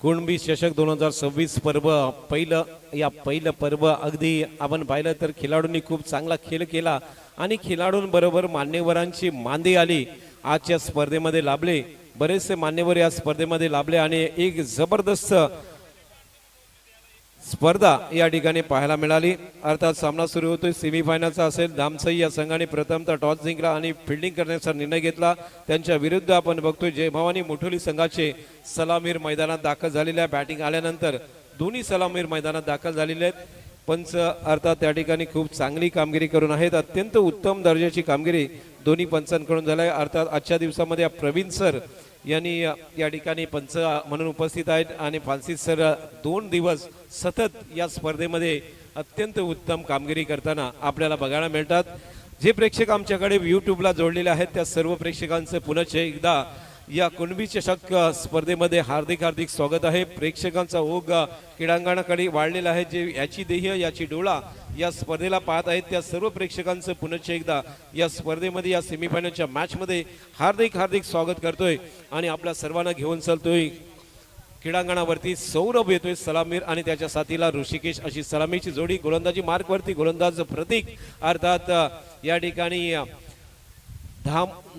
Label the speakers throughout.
Speaker 1: कुणबी चषक 2026 पर्व पहिलं पर्व अगदी आपण पाहिलं तर खेळाडूंनी खूप चांगला खेळ केला आणि खेळाडूंबरोबर मान्यवरांची मांदी आली आजच्या स्पर्धेमध्ये लाभले। बरेचसे मान्यवर या स्पर्धेमध्ये लाभले आणि एक जबरदस्त स्पर्धा या ठिकाणी पाहायला मिळाली। अर्थात सामना सुरू होतोय, सेमीफायनलचा असेल। धामसई या संघाने प्रथमतः टॉस जिंकला आणि फिल्डिंग करण्याचा निर्णय घेतला। त्यांच्या विरुद्ध आपण बघतोय जय भवानी मोठोली संघाचे सलामीर मैदानात दाखल झालेले आहे। बॅटिंग आल्यानंतर दोन्ही सलामीर मैदानात दाखल झालेले आहेत। पंच अर्थात त्या ठिकाणी खूप चांगली कामगिरी करून आहेत। अत्यंत उत्तम दर्जाची कामगिरी दोन्ही पंचांकडून झाली आहे। अर्थात आजच्या दिवसामध्ये प्रवीण सर यांनी या ठिकाणी पंच म्हणून उपस्थित आहेत आणि फ्रान्सिस सर 2 दिवस सतत या स्पर्धेमध्ये अत्यंत उत्तम कामगिरी करताना आपल्याला बघायला मिळतात। जे प्रेक्षक आमच्याकडे यूट्यूबला जोडलेले आहेत त्या सर्व प्रेक्षकांचं पुनश्च एकदा या कुणबी चषक स्पर्धेमध्ये हार्दिक हार्दिक स्वागत आहे। प्रेक्षकांचा ओघ क्रीडांगणाकडे वाढलेला आहे। जे याची देह याची डोळा या स्पर्धेला पाहत आहेत त्या सर्व प्रेक्षकांचं पुनश्च एकदा या स्पर्धेमध्ये या सेमीफायनलच्या मॅचमध्ये हार्दिक हार्दिक स्वागत करतोय आणि आपल्या सर्वांना घेऊन चालतोय। क्रीडांगणावरती सौरभ येतोय सलामीर आणि त्याच्या साथीला ऋषिकेश अशी सलामीची जोडी। गोलंदाजी मार्कवरती गोलंदाज प्रतीक अर्थात या ठिकाणी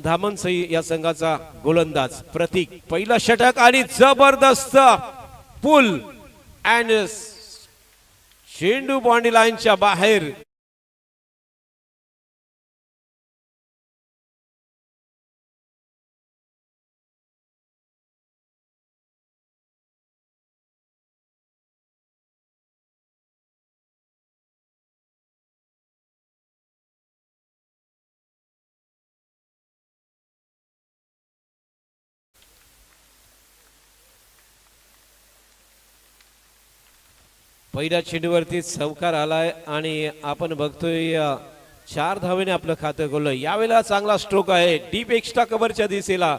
Speaker 1: धामनसई या संघाचा गोलंदाज प्रतीक। पहिला षटक आणि जबरदस्त पुल अँड चेंडू बाउंड्री लाईनच्या बाहेर। पहिल्या चेंडूवरती चौकार आलाय आणि आपण बघतोय 4 धावेने आपलं खातं खोललं। यावेळेला चांगला स्ट्रोक आहे डीप एक्स्ट्रा कव्हरच्या दिशेला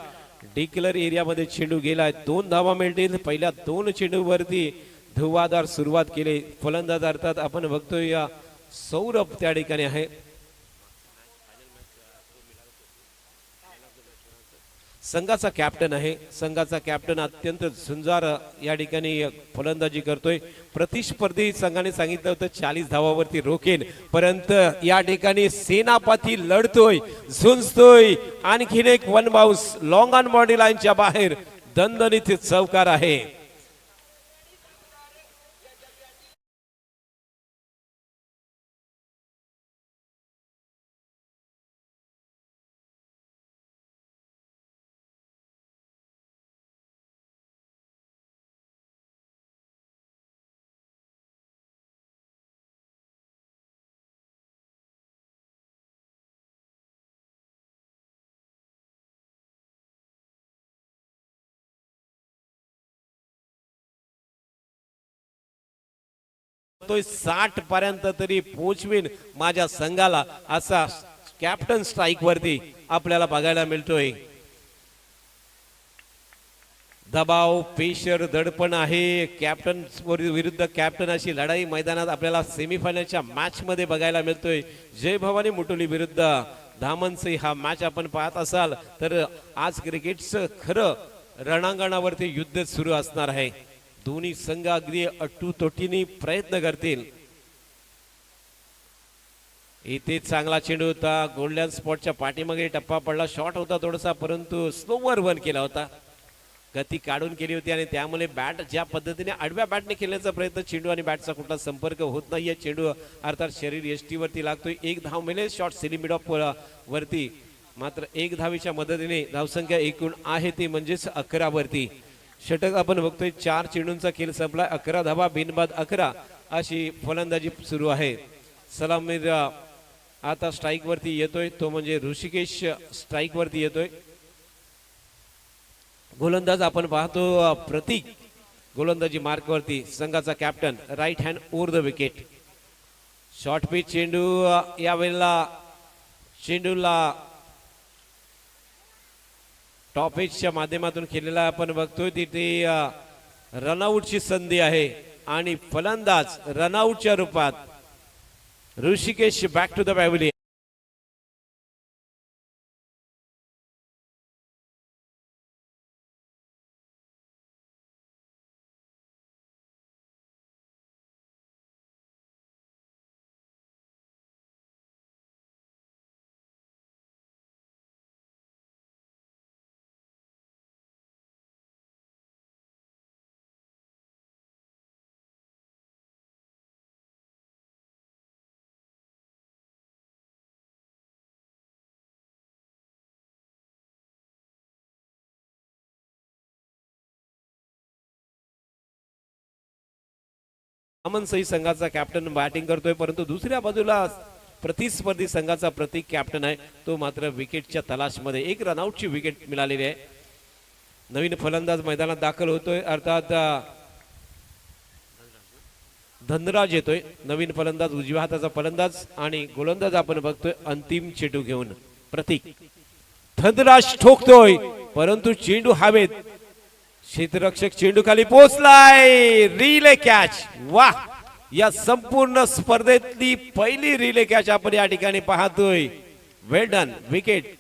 Speaker 1: डिक्लर एरियामध्ये चेंडू गेलाय। 2 धावा मिळतील। पहिल्या 2 चेंडूवरती धुवाधार सुरुवात केली। फलंदाज अर्थात आपण बघतोय सौरभ त्या ठिकाणी आहे। संघाचा कॅप्टन आहे। संघाचा कॅप्टन अत्यंत झुंजार या ठिकाणी फलंदाजी करतोय। प्रतिस्पर्धी संघाने सांगितलं होतं 40 धावावरती रोखेल, परंतु या ठिकाणी सेनापती लढतोय झुंजतोय। आणखीन एक 1 बाउन्स लॉंग ऑन बॉडी लाईनच्या बाहेर दणदणीत चौकार आहे। तो 60 पर्यंत तरी पोहोचवीन माझ्या संघाला असा कॅप्टन स्ट्राइक वरती आपल्याला बघायला मिळतोय। दबाव पेशर दडपण आहे। कॅप्टन विरुद्ध कॅप्टन अशी लढाई मैदानात आपल्याला सेमीफायनलच्या मॅच मध्ये बघायला मिळतोय। जय भवानी मोठोली विरुद्ध धामनसई हा मॅच आपण पाहत असाल तर आज क्रिकेटचं खरं रणांगणावरती युद्ध सुरू असणार आहे। दोन्ही संघ अगदी अटूतोटीने प्रयत्न करतील। इथे चांगला चेंडू होता, गोल्डन स्पॉटच्या पाठीमागे टप्पा पडला, शॉट होता थोडासा परंतु स्लोवर वन केला होता, गती काढून केली होती आणि त्यामुळे बॅट ज्या पद्धतीने आडव्या बॅटने खेळण्याचा प्रयत्न, चेंडू आणि बॅटचा कुठला संपर्क होत नाहीये। चेंडू अर्थात शरीर एसटी वरती लागतोय। 1 धाव मिळेल शॉट सिली मिड ऑफ वरती, मात्र 1 धावीच्या मदतीने धावसंख्या एकूण आहे ती म्हणजेच 11 वरती। षटक आपण बघतोय 4 चेंडूंचा खेळ संपला। 11 धावा बिनबाद 11 अशी फलंदाजी सुरू आहे। सलामीर आता स्ट्राइक वरती येतोय, तो म्हणजे ऋषिकेश स्ट्राइक वरती येतोय। गोलंदाज आपण पाहतो प्रतीक गोलंदाजी मार्क वरती। संघाचा captain right hand over the wicket. Short pitch चेंडू यावेळेला चेंडूला टॉपेजच्या माध्यमातून खेळलेला आपण बघतोय। तिथे रनआउटची संधी आहे आणि फलंदाज रनआउटच्या रूपात Rishikesh back to the pavilion. Amansai संघाचा कॅप्टन बॅटिंग करतोय, परंतु दुसऱ्या बाजूला प्रतिस्पर्धी संघाचा प्रतीक कॅप्टन आहे, तो मात्र विकेटच्या तलाशमध्ये. एक रनआउटची विकेट मिळालेली आहे. नवीन फलंदाज मैदानात दाखल होतोय, अर्थात धनराज येतोय. नवीन फलंदाज, उजव्या हाताचा फलंदाज आणि गोलंदाज आपण बघतोय अंतिम चेंडू घेऊन प्रतीक. धनराज ठोकतोय, परंतु चेंडू हवेत. क्षेत्ररक्षक चेंडू खाली पोहोचलाय. Relay catch. वाह, या संपूर्ण स्पर्धेतली पहिली रिले कॅच आपण या ठिकाणी पाहतोय. वेल डन. विकेट.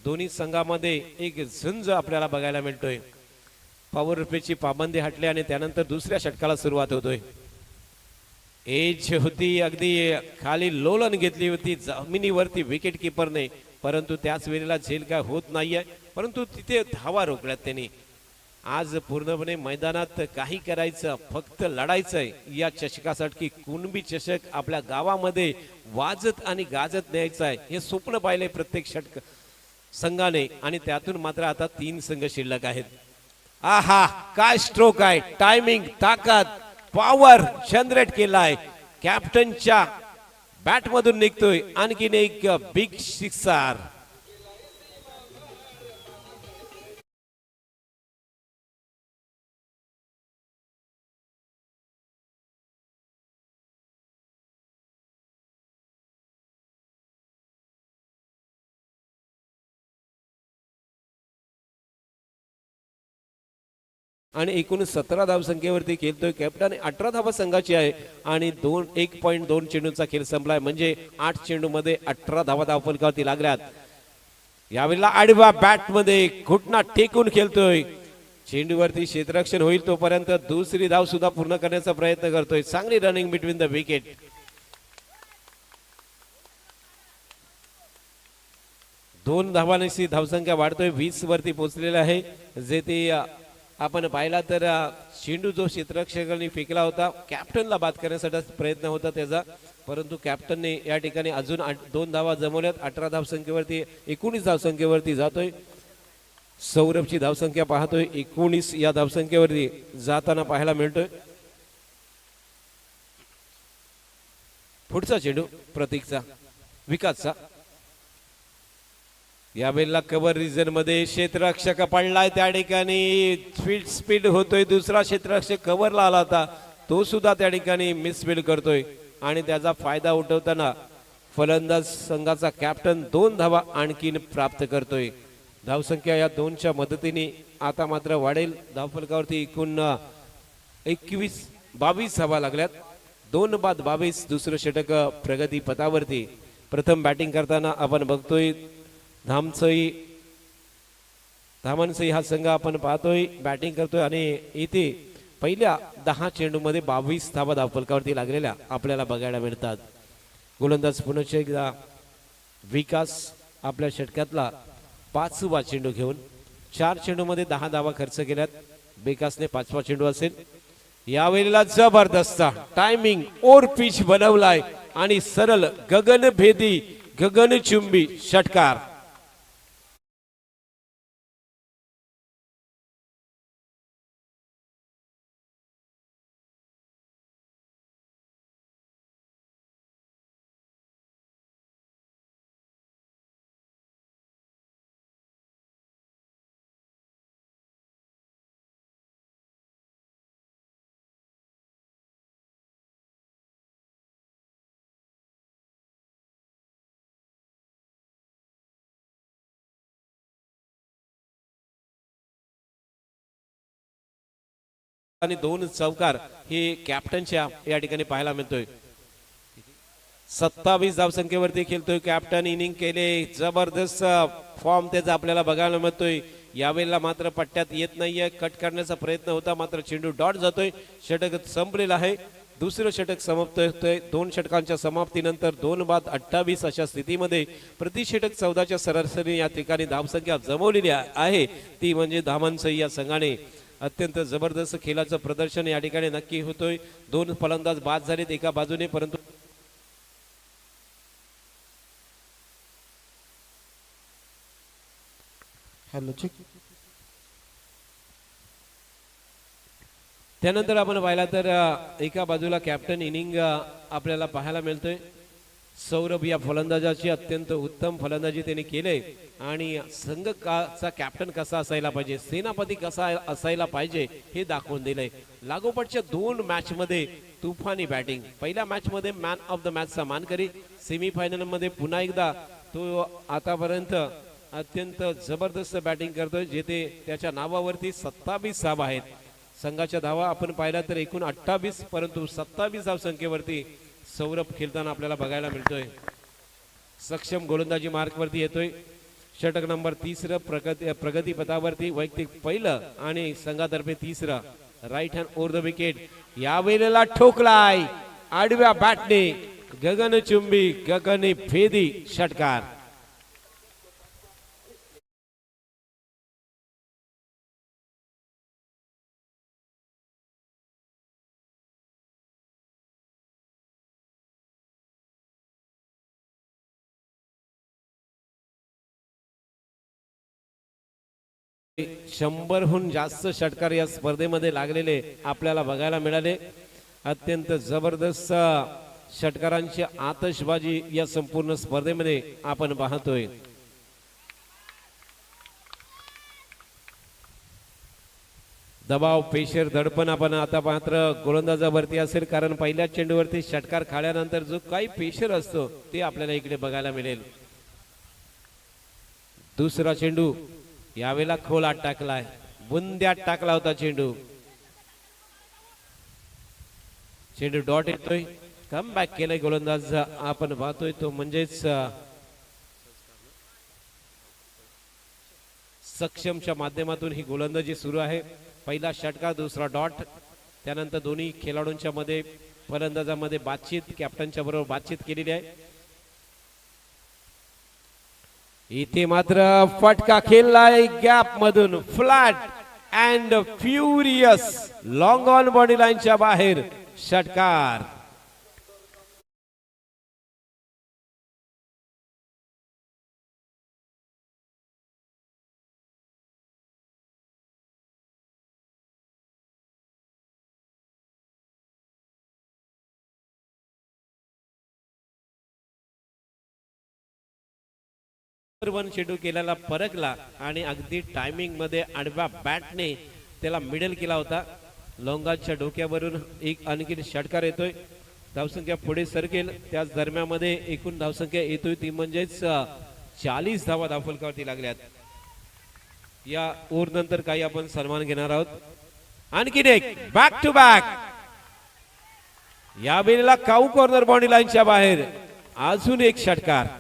Speaker 1: दोन्ही संघामध्ये एक झुंज आपल्याला बघायला मिळतोय. पॉवर प्लेची पाबंदी हटली आणि त्यानंतर दुसऱ्या षटकाला सुरुवात होतोय. एज होती, अगदी खाली लोलन घेतली होती जमिनीवरती विकेट किपरने, परंतु त्याच वेळेला झेल काय होत नाहीये, परंतु तिथे धावा रोखल्यात त्यांनी. आज पूर्णपणे मैदानात काही करायचं, फक्त लढायचंय या चषकासाठी. कुणबी चषक आपल्या गावामध्ये वाजत आणि गाजत न्यायचं आहे, हे स्वप्न पाहिले प्रत्येक षटक संघाने, आणि त्यातून मात्र आता 3 संघ शिल्लक आहेत. आहा, काय स्ट्रोक आहे. टायमिंग, ताकद, पॉवर जनरेट केलाय. कॅप्टनच्या बॅट मधून निघतोय आणखीन एक बिग सिक्सर. आणि एकूण 17 धावसंख्येवरती खेळतोय कॅप्टन. 18 धावा संघाची आहे आणि 1.2 चेंडूचा खेळ संपलाय, म्हणजे 8 चेंडू मध्ये 18 धावा धावफलकावरती लागल्यात. यावेळेला आडवा बॅट मध्ये घुटना टेकून खेळतोय. चेंडूवरती क्षेत्ररक्षण होईल तोपर्यंत दुसरी धाव सुद्धा पूर्ण करण्याचा प्रयत्न करतोय. चांगली रनिंग बिटवीन द विकेट. दोन धावांची धावसंख्या वाढतोय, 20 वरती पोहोचलेला आहे. जे ते आपण पाहिला तर चेंडू जो क्षेत्ररक्षकांनी फेकला होता, कॅप्टनला बाद करण्यासाठी प्रयत्न होता त्याचा, परंतु कॅप्टनने या ठिकाणी अजून 2 धावा जमवल्यात. 18 धावसंख्येवरती 19 धावसंख्येवरती जातोय. सौरभची धावसंख्या पाहतोय 19 या धावसंख्येवरती जाताना पाहायला मिळतोय. पुढचा चेंडू प्रतीकचा, विकासचा. यावेळेला कव्हर रिजन मध्ये क्षेत्ररक्षक पडलाय, त्या ठिकाणी स्पीड होतोय. दुसरा क्षेत्ररक्षक कव्हरला आला होता, तो सुद्धा त्या ठिकाणी मिसफील्ड करतोय आणि त्याचा फायदा उठवताना फलंदाज संघाचा कॅप्टन 2 धावा आणखीन प्राप्त करतोय. धावसंख्या या 2च्या मदतीने आता मात्र वाढेल. धावफलकावरती एकूण 22 धावा लागल्यात. 2 बाद 22. दुसरं षटक प्रगती पथावरती. प्रथम बॅटिंग करताना आपण बघतोय धामनसई हा संघ आपण पाहतोय बॅटिंग करतोय आणि इथे पहिल्या 10 चेंडूमध्ये 22 धावा धावफलकावरती लागलेल्या आपल्याला बघायला मिळतात. गोलंदाज पुन्हा एकदा विकास आपल्या षटकातला 5वा चेंडू घेऊन 4 चेंडूमध्ये 10 धावा खर्च केल्यात. विकासने 5वा चेंडू असेल. यावेळेला जबरदस्त टायमिंग ओर पिच बनवलाय आणि सरळ गगनभेदी गगनचुंबी षटकार. आणि 2 चौकार हे कॅप्टनच्या या ठिकाणी पाहायला मिळतोय. 27 धावसंख्येवरती खेळतोय कॅप्टन. इनिंग केले, जबरदस्त फॉर्म त्याचा आपल्याला बघायला मिळतोय. यावेळेला मात्र पट्ट्यात येत नाहीये, कट करण्याचा प्रयत्न होता मात्र चेंडू डॉट जातोय. षटक संपलेलं आहे. दुसरं षटक समाप्त होतोय. 2 षटकांच्या समाप्तीनंतर 2 बाद 28 अशा स्थितीमध्ये प्रति षटक 14च्या सरासरी या ठिकाणी धावसंख्या जमवलेली आहे. ती म्हणजे धामांसही या संघाने अत्यंत जबरदस्त खेळाचं प्रदर्शन या ठिकाणी नक्की होतोय. 2 फलंदाज बाद झालेत एका बाजूने, परंतु त्यानंतर आपण पाहिला तर एका बाजूला कॅप्टन इनिंग आपल्याला पाहायला मिळतोय. सौरभ या फलंदाजाची अत्यंत उत्तम फलंदाजी त्यांनी केले आणि संघाचा कॅप्टन कसा असायला पाहिजे, सेनापती कसा असायला पाहिजे हे दाखवून दिलंय. लागोपाठच्या 2 मॅच मध्ये तुफानी बॅटिंग. पहिल्या मॅच मध्ये मॅन ऑफ द मॅचचा मानकरी, सेमीफायनल मध्ये पुन्हा एकदा तो आतापर्यंत अत्यंत जबरदस्त बॅटिंग करतोय, जेथे त्याच्या नावावरती 27 धावा आहेत. संघाच्या धावा आपण पाहिला तर एकूण 28, परंतु 27 धावसंख्येवरती सौरभ खेळताना आपल्याला बघायला मिळतोय. सक्षम गोलंदाजी मार्कवरती येतोय. षटक नंबर 3 प्रगती पथावरती वैयक्तिक पहिलं आणि संघातर्फे 3 right hand over the wicket. यावेळेला ठोकलाय आडव्या बॅटने गगनचुंबी गगनी भेदी षटकार. शंभरहून जास्त षटकार या स्पर्धेमध्ये लागलेले आपल्याला बघायला मिळाले. अत्यंत जबरदस्त षटकारांची आतषबाजी या संपूर्ण स्पर्धेमध्ये आपण पाहतोय. दबाव, पेशर, दडपण आपण आता मात्र गोलंदाजावरती असेल, कारण पहिल्या चेंडूवरती षटकार खाल्यानंतर जो काही पेशर असतो ते आपल्याला इकडे बघायला मिळेल. दुसरा चेंडू यावेळेला खोलात टाकलाय, बुंद्यात टाकला होता चेंडू. चेंडू डॉट येतोय. कम बॅक केलाय गोलंदाज आपण पाहतोय तो म्हणजेच सक्षमच्या माध्यमातून ही गोलंदाजी सुरू आहे. पहिला षटकार, दुसरा डॉट. त्यानंतर दोन्ही खेळाडूंच्या मध्ये फलंदाजामध्ये बातचीत, कॅप्टनच्या बरोबर बातचीत केलेली आहे. इथे मात्र फटका खेळलाय गॅप मधून, flat and furious long on body लाईनच्या बाहेर षटकार. चेंडू केलेला परकला आणि अगदी टायमिंग मध्ये आडव्या बॅटने त्याला मिडल केला होता. लोंगाच्या डोक्यावरून एक आणखी षटकार येतोय. धावसंख्या पुढे सरकेल त्याच दरम्यानमध्ये एकूण धावसंख्या येतोय ती म्हणजेच 40 धावा धावफलकावरती लागल्यात. या ओव्हर नंतर काही आपण सन्मान घेणार आहोत. आणखीन एक बॅक टू बॅक. या वेळेला काऊ कॉर्नर बाउंड्री लाईनच्या बाहेर अजून एक षटकार.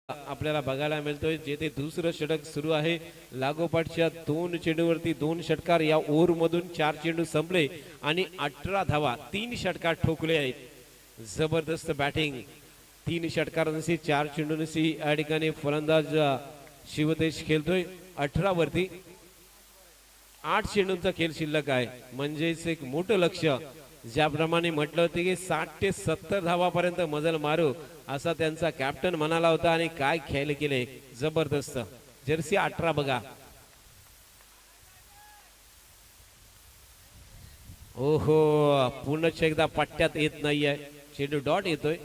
Speaker 1: आपल्याला बघायला मिळतोय जेथे दुसरं षटक सुरू आहे. लागोपाठच्या 2 चेंडूवरती 2 षटकार. या ओव्हर मधून 4 चेंडू संपले आणि 18 धावा 3 षटकार ठोकले आहेत. जबरदस्त बॅटिंग 3 षटकारांशी 4 चेंडूंशी या ठिकाणी फलंदाज शिवतेज खेळतोय 18 वरती. 8 चेंडूंचा खेळ शिल्लक आहे, म्हणजेच एक मोठं लक्ष. ज्याप्रमाणे म्हटलं होतं की 60 ते 70 धावापर्यंत मजल मारू असा त्यांचा कॅप्टन म्हणाला होता, आणि काय खेळ केले जबरदस्त. जर्सी 18 बघा. ओहो, पुन्हा एकदा पट्ट्यात येत नाहीये, चेंडू डॉट येतोय.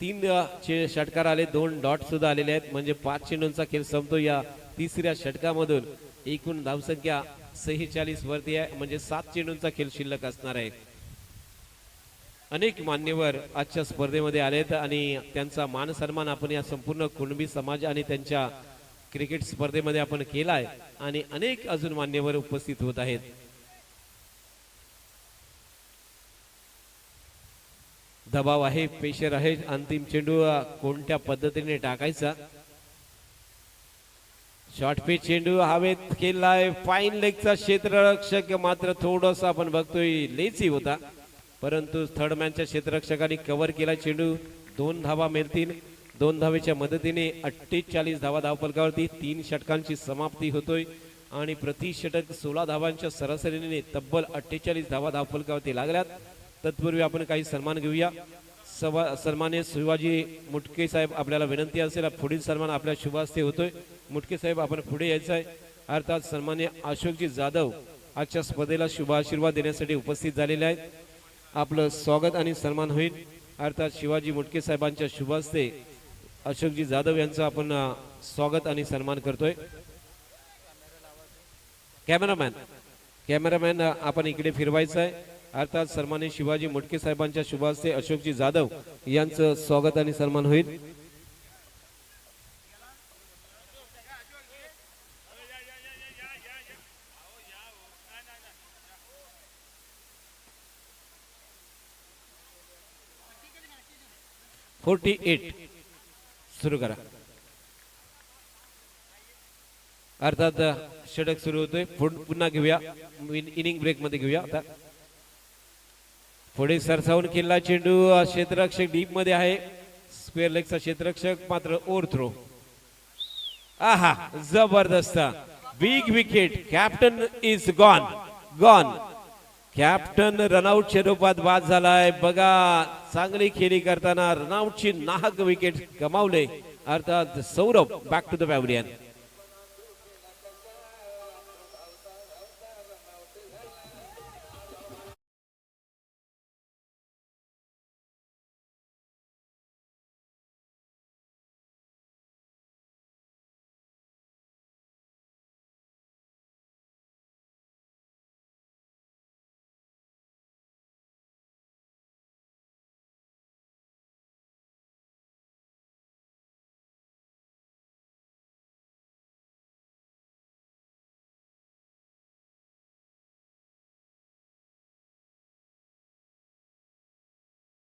Speaker 1: 3 षटकार आले, 2 डॉट सुद्धा आलेले आहेत, म्हणजे 5 चेंडूंचा खेळ संपतो या तिसऱ्या षटकामधून. एकूण धावसंख्या 46 वरती आहे, म्हणजे 7 चेंडूंचा खेळ शिल्लक असणार आहे. अनेक मान्यवर आजच्या स्पर्धेमध्ये आलेत आणि त्यांचा मान सन्मान आपण या संपूर्ण कुणबी समाज आणि त्यांच्या क्रिकेट स्पर्धेमध्ये आपण केलाय, आणि अनेक अजून मान्यवर उपस्थित होत आहेत. दबाव आहे, प्रेशर आहे. अंतिम चेंडू कोणत्या पद्धतीने टाकायचा. शॉर्ट पिच चेंडू हवेत केलाय. फाईन लेगचा क्षेत्ररक्षक मात्र थोडंसं आपण बघतोय लेची होता, परंतु थर्ड मॅनच्या क्षेत्ररक्षकांनी कव्हर केला चेंडू. 2 धावा मिळतील. 2 धावेच्या मदतीने 48 धावा धावफलकावरती. 3 षटकांची समाप्ती होतोय आणि प्रति षटक 16 धावांच्या सरासरीने तब्बल 48 धावा धावफलकावरती लागल्यात. तत्पूर्वी आपण काही सन्मान घेऊया. सन्मान्य शिवाजी मुटके साहेब, आपल्याला विनंती असेल पुढील सन्मान आपल्या शुभ हस्ते होतोय. मुटके साहेब आपण पुढे यायचं आहे. अर्थात सन्मान्य अशोकजी जाधव आजच्या स्पर्धेला शुभ आशीर्वाद देण्यासाठी उपस्थित झालेले आहेत. आपलं स्वागत आणि सन्मान होईल. अर्थात शिवाजी मुटके साहेबांच्या शुभ हस्ते अशोकजी जाधव यांचं आपण स्वागत आणि सन्मान करतोय. कॅमेरामॅन आपण इकडे फिरवायचं आहे. अर्थात सन्मान्य शिवाजी मुटके साहेबांच्या शुभ हस्ते अशोकजी जाधव यांचं स्वागत आणि सन्मान होईल. सुरू करा. अर्थात षटक सुरू होतोय. पुन्हा घेऊया, इनिंग ब्रेक मध्ये घेऊया. आता पुढे सरसावून खेळला चेंडू. क्षेत्ररक्षक डीप मध्ये आहे. स्क्वेअर लेगचा क्षेत्ररक्षक मात्र ओव्हर थ्रो. आहा, जबरदस्त big wicket. Captain is gone. Captain रनआउटच्या रूपात बाद झालाय. बघा, चांगली खेळी करताना रनआउटची नाहक विकेट गमावले. अर्थात Saurabh back to the pavilion.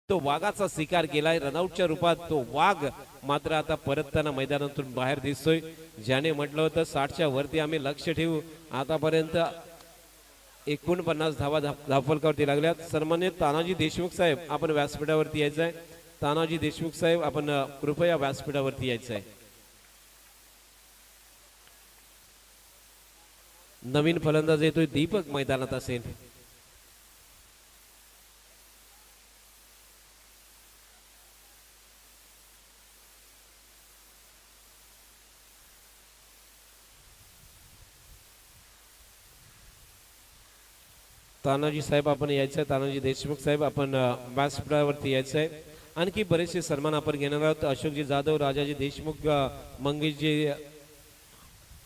Speaker 1: तो वाघाचा शिकार केलाय रनआउटच्या रूपात. तो वाघ मात्र आता परतताना मैदानातून बाहेर दिसतोय. ज्याने म्हटलं होतं 60च्या वरती आम्ही लक्ष ठेवू, आतापर्यंत 49 धावा धावफलकावरती लागल्यात. सन्मान्य तानाजी देशमुख साहेब आपण व्यासपीठावरती यायचं आहे. तानाजी देशमुख साहेब आपण कृपया व्यासपीठावरती यायचं आहे. नवीन फलंदाज येतोय दीपक मैदानात असेल. तानाजी साहेब आपण यायचं आहे. तानाजी देशमुख साहेब आपण व्यासपीठावरती यायचं आहे. आणखी बरेचसे सन्मान आपण घेणार आहोत. अशोकजी जाधव, राजाजी देशमुख, मंगेशजी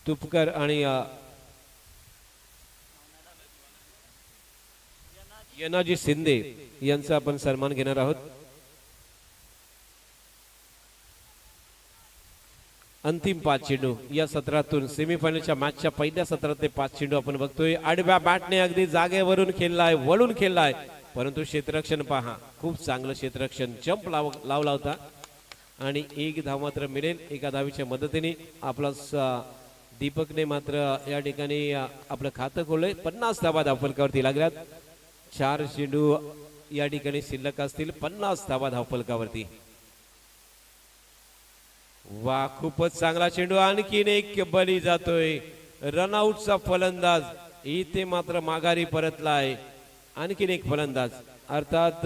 Speaker 1: तुपकर आणि यनाजी शिंदे यांचा आपण सन्मान घेणार आहोत. अंतिम 5 चेंडू या सत्रातून सेमीफायनलच्या मॅचच्या पहिल्या सत्रातले 5 चेंडू आपण बघतोय. आडव्या बॅटने अगदी जागेवरून खेळलाय, वळून खेळलाय, परंतु क्षेत्ररक्षण पहा, खूप चांगलं क्षेत्ररक्षण. जंप लावला होता आणि 1 धाव मात्र मिळेल एका धावीच्या मदतीने. आपला दीपकने मात्र या ठिकाणी आपलं खातं खोललंय. 50 धावा धावफलकावरती लागल्यात. 4 चेंडू या ठिकाणी शिल्लक असतील. 50 धावा धावफलकावरती. वा, खूपच चांगला चेंडू, आणखीन एक बली जातोय. रनआउटचा फलंदाज इथे मात्र माघारी परतलाय. आणखीन एक फलंदाज अर्थात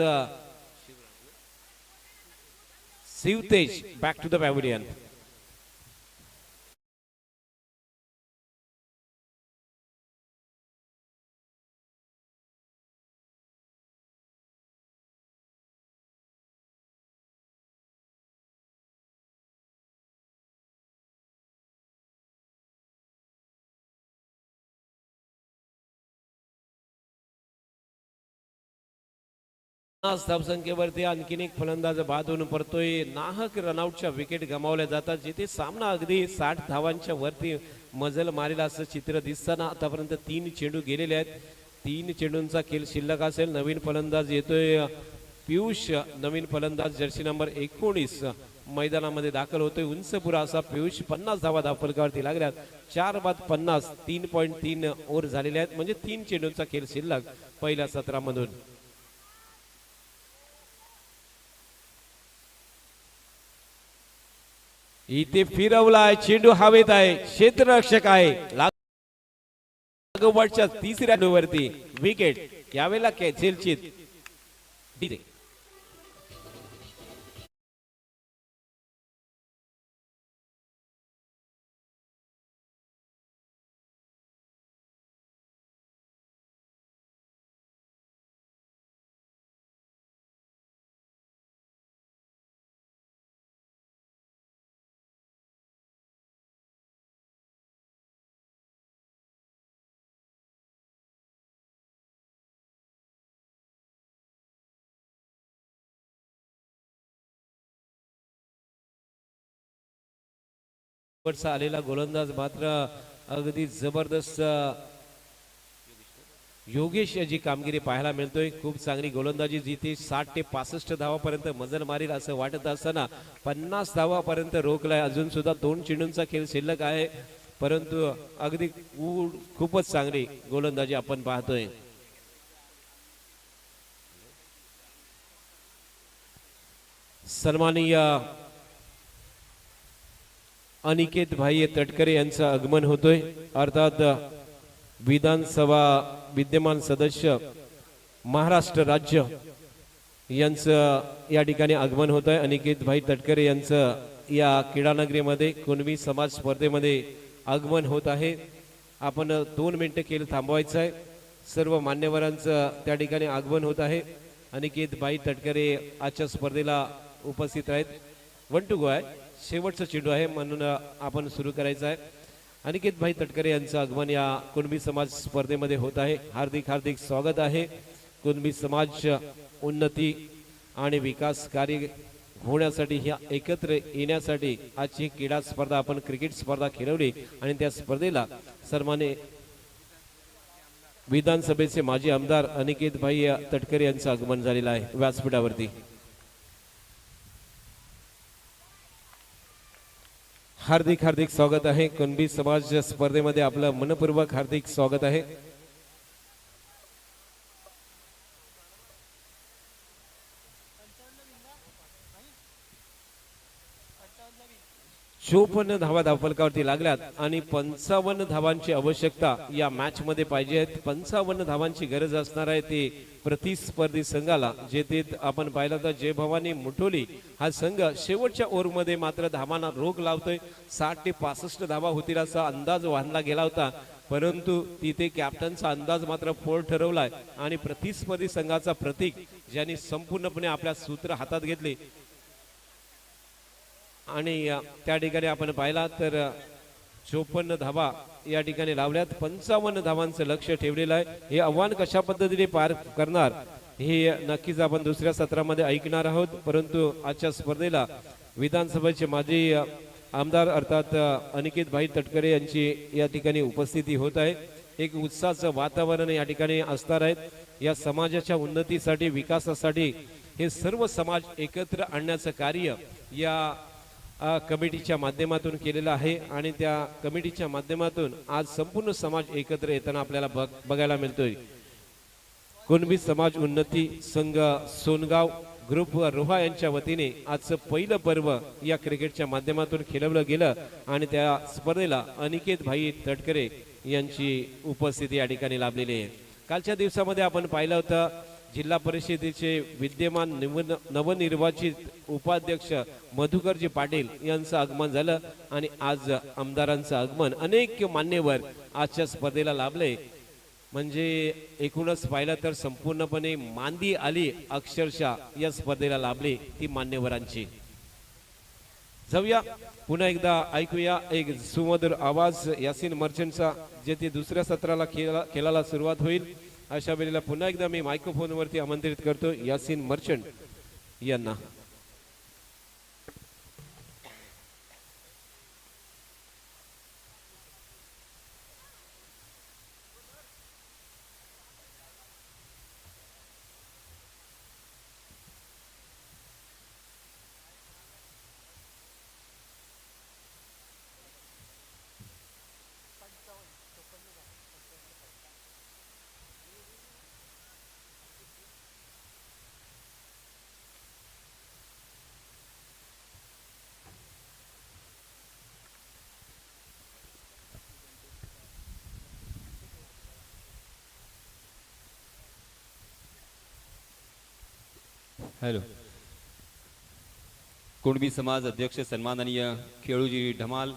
Speaker 1: Shivtej back to the pavilion. धावसंख्येवरती आणखीन एक फलंदाज बाद होऊन पडतोय. नाहक रनआउटच्या विकेट गमावल्या जातात, जिथे सामना अगदी 60 धावांच्या वरती मजल मारेल असं चित्र दिसताना आतापर्यंत 3 चेंडू गेलेले आहेत. 3 चेंडूंचा खेळ शिल्लक असेल. नवीन फलंदाज येतोय पियुष. नवीन फलंदाज जर्सी नंबर 19 मैदानामध्ये दाखल होतोय. उंचपुरा असा पियुष. 50 धावा धावफलकावरती लागल्यात. 4 बाद 50, 3.3 ओव्हर झालेले आहेत. म्हणजे 3 चेंडूंचा खेळ शिल्लक पहिल्या सत्रामधून. इथे फिरवलाय चेंडू, हवेत आहे. क्षेत्ररक्षक आहे. लागोपाठच्या तिसऱ्या चेंडूवरती विकेट. यावेळेला खेलचित आलेला गोलंदाज मात्र अगदी जबरदस्त योगेश याची कामगिरी पाहायला मिळतोय. खूप चांगली गोलंदाजी, जिथे 60 ते 65 धावापर्यंत मजल मारील असं वाटत असताना 50 धावापर्यंत रोखलाय. अजून सुद्धा 2 चेंडूंचा खेळ शिल्लक आहे, परंतु अगदी खूपच चांगली गोलंदाजी आपण पाहतोय. सन्माननीय अनिकेत भाई तटकरे यांचं आगमन होतोय. अर्थात विधानसभा विद्यमान सदस्य महाराष्ट्र राज्य यांचं या ठिकाणी आगमन होत आहे. अनिकेत भाई तटकरे यांचं या क्रीडानगरीमध्ये कुणबी समाज स्पर्धेमध्ये आगमन होत आहे. आपण 2 मिनिटं खेळ थांबवायचं आहे. सर्व मान्यवरांचं त्या ठिकाणी आगमन होत आहे. अनिकेत भाई तटकरे आजच्या स्पर्धेला उपस्थित आहेत. 1 टू गो आहे. शेवटचा चेंडू आहे म्हणून आपण सुरू करायचं आहे. अनिकेत भाई तटकरे यांचं आगमन या कुणबी समाज स्पर्धेमध्ये होत आहे. हार्दिक हार्दिक स्वागत आहे. कुणबी समाज उन्नती आणि विकास कार्य होण्यासाठी ह्या एकत्र येण्यासाठी आजची क्रीडा स्पर्धा आपण क्रिकेट स्पर्धा खेळवली आणि त्या स्पर्धेला सन्मान्य विधानसभेचे माजी आमदार अनिकेत भाई तटकरे यांचं आगमन झालेलं आहे व्यासपीठावरती. हार्दिक हार्दिक स्वागत आहे. कुणबी समाज स्पर्धेमध्ये आपलं मनपूर्वक हार्दिक स्वागत आहे. 54 धावा धावफलकावरती लागल्यात आणि 55 धावांची आवश्यकता या मॅच मध्ये पाहिजे आहेत. 55 धावांची गरज असणार आहे ते प्रतिस्पर्धी संघाला. जेथे आपण पाहिलं तर जय भवानी मुठोली हा संघ शेवटच्या ओव्हरमध्ये मात्र धावांना रोख लावतोय. 60 ते 65 धावा होतील असा अंदाज बांधला गेला होता, परंतु तिथे कॅप्टनचा अंदाज मात्र फोल ठरवलाय आणि प्रतिस्पर्धी संघाचा प्रतीक ज्यांनी संपूर्णपणे आपल्या सूत्र हातात घेतले आणि त्या ठिकाणी आपण पाहिला तर 54 धावा या ठिकाणी लावल्यात. 55 धावांचं लक्ष ठेवलेलं आहे. हे आव्हान कशा पद्धतीने पार करणार हे नक्कीच आपण दुसऱ्या सत्रामध्ये ऐकणार आहोत. परंतु आजच्या स्पर्धेला विधानसभेचे माजी आमदार अर्थात अनिकेत भाई तटकरे यांची या ठिकाणी उपस्थिती होत आहे. एक उत्साहाचं वातावरण या ठिकाणी असणार आहे. या समाजाच्या उन्नतीसाठी विकासासाठी हे सर्व समाज एकत्र आणण्याचं कार्य या कमिटीच्या माध्यमातून केलेलं आहे आणि त्या कमिटीच्या माध्यमातून आज संपूर्ण समाज एकत्र येताना आपल्याला बघायला मिळतोय. कुणबी समाज उन्नती संघ सोनगाव ग्रुप रोहा यांच्या वतीने आजचं पहिलं पर्व या क्रिकेटच्या माध्यमातून खेळवलं गेलं आणि त्या स्पर्धेला अनिकेत भाई तटकरे यांची उपस्थिती या ठिकाणी लाभलेली आहे. कालच्या दिवसामध्ये आपण पाहिलं होतं जिल्हा परिषदेचे विद्यमान नवनिर्वाचित उपाध्यक्ष मधुकरजी पाटील यांचं आगमन झालं आणि आज आमदारांचं आगमन अनेक मान्यवर आजच्या स्पर्धेला लाभले. म्हणजे एकूणच पाहिलं तर संपूर्णपणे मांदी आली अक्षरशः या स्पर्धेला लाभली ती मान्यवरांची. जाऊया पुन्हा एकदा ऐकूया एक सुमधुर आवाज यासीन मर्चंटचा जे ते दुसऱ्या सत्राला खेळायला सुरुवात होईल. अशा वेळेला पुन्हा एकदा मी मायक्रोफोनवरती आमंत्रित करतो यासीन मर्चंट यांना.
Speaker 2: हॅलो. कुणबी समाज अध्यक्ष सन्माननीय खेळूजी ढमाल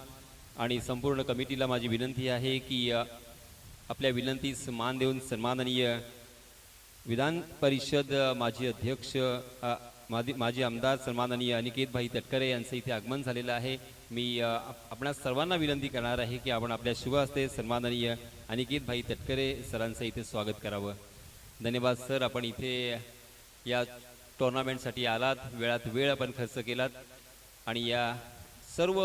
Speaker 2: आणि संपूर्ण कमिटीला माझी विनंती आहे की आपल्या विनंतीस मान देऊन सन्माननीय विधान परिषद माजी अध्यक्ष माजी आमदार सन्माननीय अनिकेत भाई तटकरे यांचं इथे आगमन झालेलं आहे. मी आपणा सर्वांना विनंती करणार आहे की आपण आपल्या शुभ हस्ते सन्माननीय अनिकेत भाई तटकरे सरांचं इथे स्वागत करावं. धन्यवाद सर. आपण इथे या टुर्नामेंटसाठी आलात, वेळात वेळ आपण खर्च केलात आणि या सर्व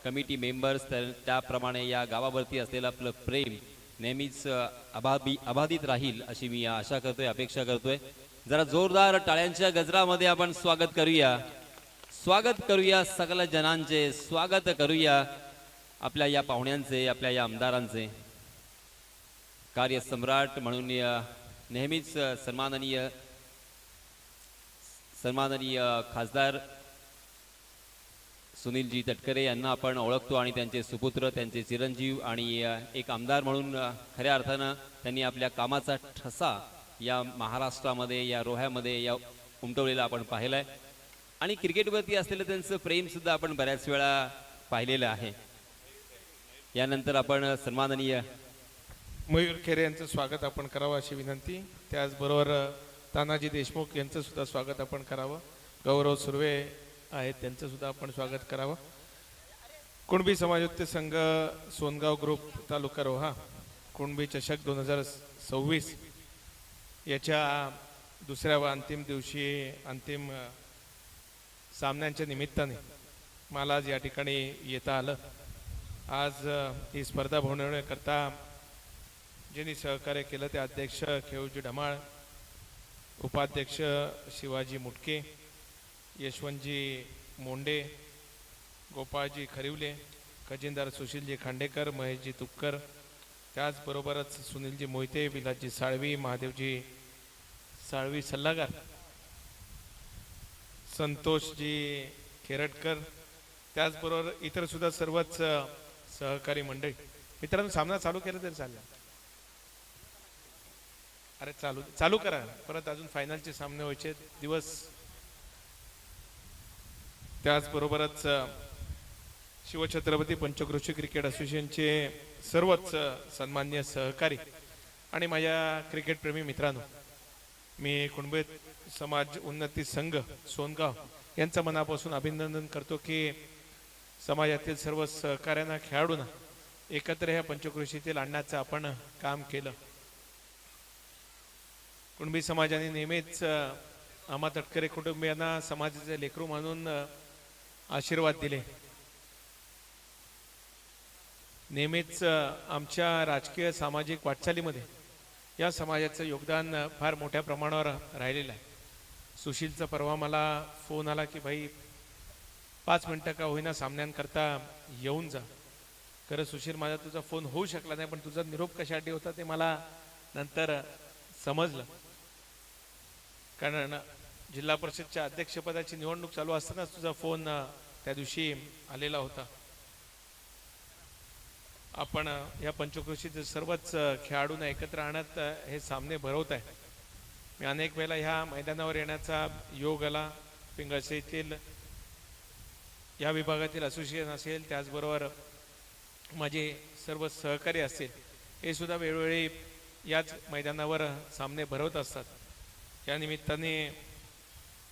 Speaker 2: कमिटी मेंबर्स त्याप्रमाणे या गावावरती असलेलं आपलं प्रेम नेहमीच अबाधित राहील अशी मी आशा करतोय, अपेक्षा करतोय. जरा जोरदार टाळ्यांच्या गजरामध्ये आपण स्वागत करूया सगळ्या जनांचे, स्वागत करूया आपल्या या पाहुण्यांचे, आपल्या या आमदारांचे. कार्यसम्राट म्हणून नेहमीच सन्माननीय खासदार सुनीलजी तटकरे यांना आपण ओळखतो आणि त्यांचे सुपुत्र, त्यांचे चिरंजीव आणि एक आमदार म्हणून खऱ्या अर्थानं त्यांनी आपल्या कामाचा ठसा या महाराष्ट्रामध्ये, या रोह्यामध्ये या उमटवलेला आपण पाहिलाय आणि क्रिकेटवरती असलेलं त्यांचं प्रेमसुद्धा आपण बऱ्याच वेळा पाहिलेलं आहे. यानंतर आपण सन्माननीय
Speaker 3: मयूर खेरे यांचं स्वागत आपण करावं अशी विनंती. त्याचबरोबर तानाजी देशमुख यांचं सुद्धा स्वागत आपण करावं. गौरव सुर्वे आहेत त्यांचं सुद्धा आपण स्वागत करावं. कुणबी समाजोत्य संघ सोनगाव ग्रुप तालुका रोहा कुणबी चषक 2026 याच्या दुसऱ्या व अंतिम दिवशी अंतिम सामन्यांच्या निमित्ताने मला आज या ठिकाणी येता आलं. आज ही स्पर्धा भरवण्याकरता ज्यांनी सहकार्य केलं ते अध्यक्ष खेळूजी ढमाळ, उपाध्यक्ष शिवाजी मुटके, यशवंतजी मोंडे, गोपाळजी खरिवले, खजिनदार सुशीलजी खांडेकर, महेशजी तुपकर, त्याचबरोबरच सुनीलजी मोहिते, विलासजी साळवी, महादेवजी साळवी सल्लागार, संतोषजी खेरटकर, त्याचबरोबर इतर सुद्धा सर्वच सहकारी मंडळी. मित्रांनो, सामना चालू केला तरी चालेल. अरे चालू करा, परत अजून फायनलचे सामने व्हायचे दिवस. त्याचबरोबरच शिवछत्रपती पंचक्रोशी क्रिकेट असोसिएशनचे सर्वच सन्माननीय सहकारी आणि माझ्या क्रिकेटप्रेमी मित्रांनो, मी कुणबी समाज उन्नती संघ सोनगाव यांचं मनापासून अभिनंदन करतो की समाजातील सर्व सहकाऱ्यांना, खेळाडूंना एकत्र ह्या पंचक्रोशीतील आणण्याचं आपण काम केलं. कुणबी समाजाने नेहमीच आम्हा तटकरे कुटुंबियांना समाजाचे लेकरू म्हणून आशीर्वाद दिले. नेहमीच आमच्या राजकीय सामाजिक वाटचालीमध्ये या समाजाचं योगदान फार मोठ्या प्रमाणावर राहिलेलं आहे. सुशीलचा परवा मला फोन आला की भाई 5 मिनटं का होईना सामन्यांकरता येऊन जा. खरं सुशील, माझा तुझा फोन होऊ शकला नाही, पण तुझा निरोप कशासाठी होता ते मला नंतर समजलं. कारण जिल्हा परिषदच्या अध्यक्षपदाची निवडणूक चालू असतानाच तुझा फोन त्या दिवशी आलेला होता. आपण या पंचक्रोशीचे सर्वच खेळाडूंना एकत्र आणत हे सामने भरवत आहे. मी अनेक वेळेला ह्या मैदानावर येण्याचा योग आला. पिंगळसे येथील या विभागातील असोसिएशन असेल, त्याचबरोबर माझे सर्व सहकारी असेल, हे सुद्धा वेळोवेळी याच मैदानावर सामने भरवत असतात. या निमित्ताने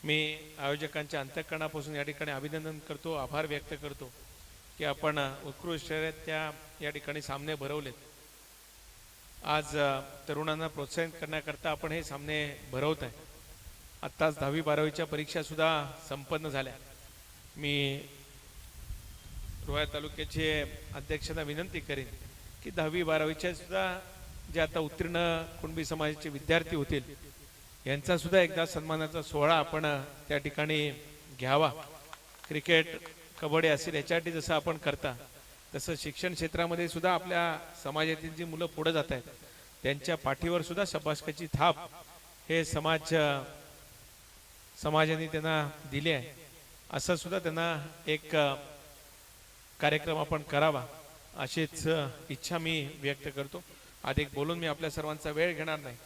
Speaker 3: मी आयोजकांच्या अंतःकरणापासून या ठिकाणी अभिनंदन करतो, आभार व्यक्त करतो की आपण उत्कृष्टरित्या या ठिकाणी सामने भरवलेत. आज तरुणांना प्रोत्साहित करण्याकरता आपण हे सामने भरवत आहे. आत्ताच 10वी-12वीच्या परीक्षासुद्धा संपन्न झाल्या. मी रोहा तालुक्याचे अध्यक्षांना विनंती करेन की 10वी-12वीच्या सुद्धा जे आता उत्तीर्ण कुणबी समाजाचे विद्यार्थी होतील यांचा सुद्धा एकदा सन्मानाचा सोहळा आपण त्या ठिकाणी घ्यावा. क्रिकेट, कबड्डी असेल याच्यासाठी जसं आपण करता तसं शिक्षण क्षेत्रामध्ये सुद्धा आपल्या समाजातील जी मुलं पुढे जात आहेत त्यांच्या पाठीवर सुद्धा शाबासकीची थाप हे समाजाने त्यांना दिली आहे. असं सुद्धा त्यांना एक कार्यक्रम आपण करावा अशीच इच्छा मी व्यक्त करतो. अधिक बोलून मी आपल्या सर्वांचा वेळ घेणार नाही.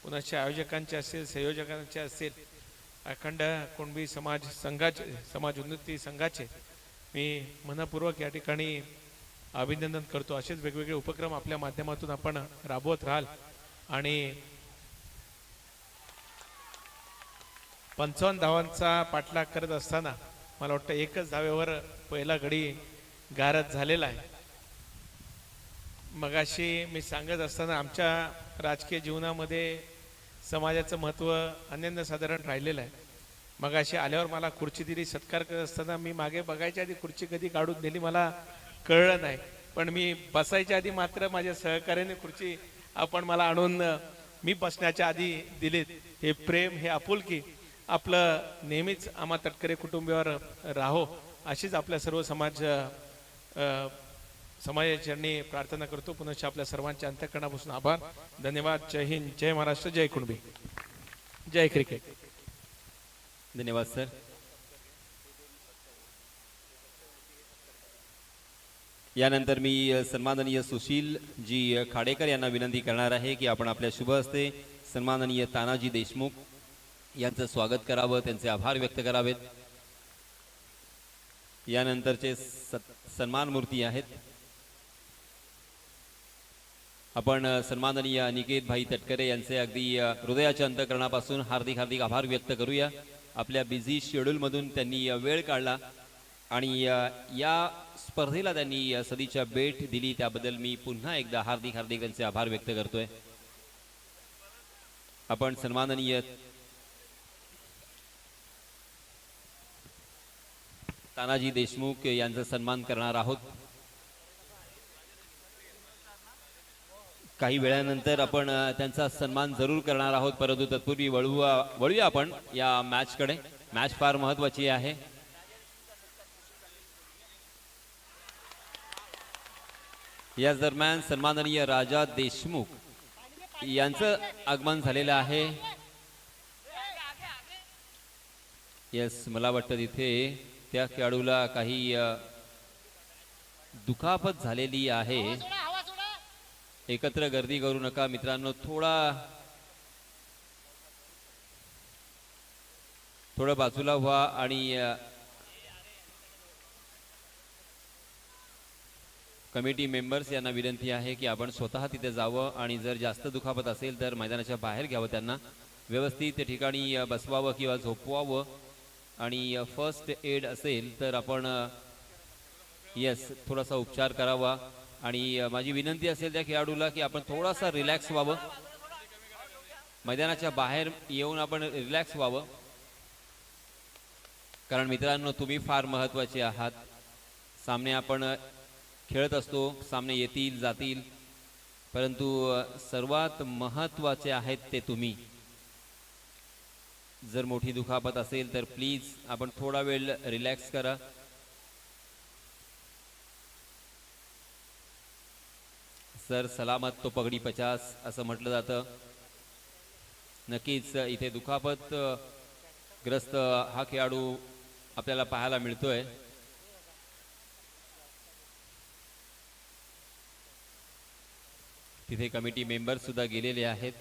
Speaker 3: पुन्हा आयोजकांचे असेल, संयोजकांचे असेल, अखंड कुणबी समाज संघाचे, समाज उन्नती संघाचे मी मनपूर्वक या ठिकाणी अभिनंदन करतो. असेच वेगवेगळे उपक्रम आपल्या माध्यमातून आपण राबवत राहाल आणि 55 धावांचा पाठलाग करत असताना मला वाटतं एकच धावेवर पहिला गडी गारद झालेला आहे. मगाशी मी सांगत असताना आमच्या राजकीय जीवनामध्ये समाजाचं महत्त्व अनन्यसाधारण राहिलेलं आहे. मगाशी आल्यावर मला खुर्ची दिली, सत्कार करत असताना मी मागे बघायच्या आधी खुर्ची कधी काढून दिली मला कळलं नाही, पण मी बसायच्या आधी मात्र माझ्या सहकार्याने खुर्ची आपण मला आणून मी बसण्याच्या आधी दिलीत. हे प्रेम, हे आपुलकी आपलं नेहमीच आम्हा तटकरे कुटुंबावर राहो अशीच आपल्या सर्व समाजाची प्रार्थना करतो. पुन्हा आपल्या सर्वांच्या अंतःकरणापासून आभार, धन्यवाद. जय हिंद, जय महाराष्ट्र, जय कुणबी, जय क्रिकेट.
Speaker 2: धन्यवाद सर. यानंतर मी सन्माननीय सुशील जी खाडेकर यांना विनंती करणार आहे की आपण आपल्या शुभ हस्ते सन्माननीय तानाजी देशमुख यांचं स्वागत करावं, त्यांचे आभार व्यक्त करावेत. यानंतरचे सन्मान मूर्ती आहेत. आपण सन्माननीय अनिकेत भाई तटकरे यांचे अगदी हृदयाच्या अंतःकरणापासून हार्दिक हार्दिक आभार व्यक्त करूया. आपल्या बिझी शेड्यूलमधून त्यांनी वेळ काढला आणि या स्पर्धेला त्यांनी सदिच्छा भेट दिली, त्याबद्दल मी पुन्हा एकदा हार्दिक हार्दिक त्यांचे आभार व्यक्त करतोय. आपण सन्माननीय तानाजी देशमुख यांचा सन्मान करणार आहोत. काही वेळानंतर आपण त्यांचा सन्मान जरूर करणार आहोत, परंतु तत्पूर्वी वळूया आपण या मॅचकडे. मॅच फार महत्वाची आहे. याच दरम्यान सन्माननीय राजा देशमुख यांचं आगमन झालेलं आहे. यस, मला वाटतं तिथे त्या खेळाडूला काही दुखापत झालेली आहे. एकत्र गर्दी करू नका मित्रांनो, थोडं बाजूला व्हा आणि कमिटी मेंबर्स यांना विनंती आहे की आपण स्वतः तिथे जावं आणि जर जास्त दुखापत असेल तर मैदानाच्या बाहेर घ्यावं, त्यांना व्यवस्थित त्या ठिकाणी बसवावं किंवा झोपवावं. आणि फर्स्ट एड असेल तर आपण थोडासा उपचार करावा. आणि माझी विनंती असेल त्या खेळाडूला की आपण थोडासा रिलॅक्स व्हावं, मैदानाच्या बाहेर येऊन आपण रिलॅक्स व्हावं. कारण मित्रांनो, तुम्ही फार महत्त्वाचे आहात. सामने आपण खेळत असतो, सामने येतील जातील, परंतु सर्वात महत्त्वाचे आहेत ते तुम्ही. जर मोठी दुखापत असेल तर प्लीज आपण थोडा वेळ रिलॅक्स करा. सर सलामत तो पगडी 50 असं म्हटलं जातं. नक्कीच इथे दुखापत ग्रस्त हा खेळाडू आपल्याला पाहायला मिळतोय. तिथे कमिटी मेंबर सुद्धा गेलेले आहेत.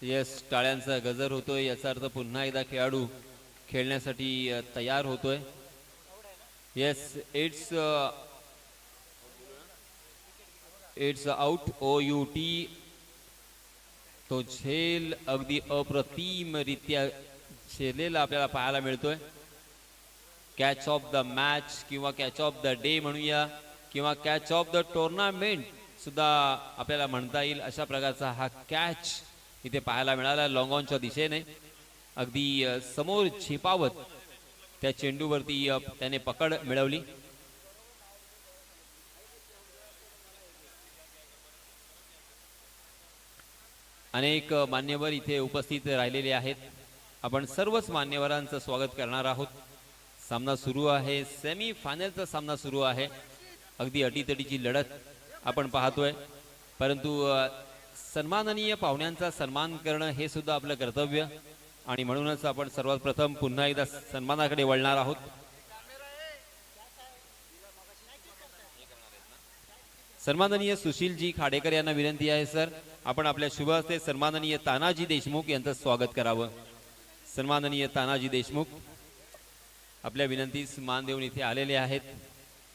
Speaker 2: येस, टाळ्यांचा गजर होतोय, याचा अर्थ पुन्हा एकदा खेळाडू खेळण्यासाठी तयार होतोय. Yes, it's out OUT. तो झेल अगदी अप्रतिमरित्या झेललेला आपल्याला पाहायला मिळतोय. कॅच ऑफ द मॅच किंवा कॅच ऑफ द डे म्हणूया, किंवा कॅच ऑफ द टुर्नामेंट सुद्धा आपल्याला म्हणता येईल. अशा प्रकारचा हा कॅच इथे पाहायला मिळाला लॉंग ऑनच्या दिशेने. अगदी समोर झेपावत त्या चेंडूवरती त्याने पकड मिळवली. अनेक मान्यवर इथे उपस्थित राहिलेले आहेत. आपण सर्वच मान्यवरांचं स्वागत करणार आहोत. सामना सुरू आहे, सेमी फायनलचा सामना सुरू आहे. अगदी अटीतटीची लढत आपण पाहतोय, परंतु सन्माननीय पाहुण्यांचा सन्मान करणं हे सुद्धा आपलं कर्तव्य, आणि म्हणूनच आपण सर्वात प्रथम पुन्हा एकदा सन्मानाकडे वळणार आहोत. सन्माननीय सुशीलजी खाडेकर यांना विनंती आहे सर, आपण आपल्या शुभ हस्ते सन्माननीय तानाजी देशमुख यांचं स्वागत करावं. सन्माननीय तानाजी देशमुख आपल्या विनंतीस मान देऊन इथे आलेले आहेत.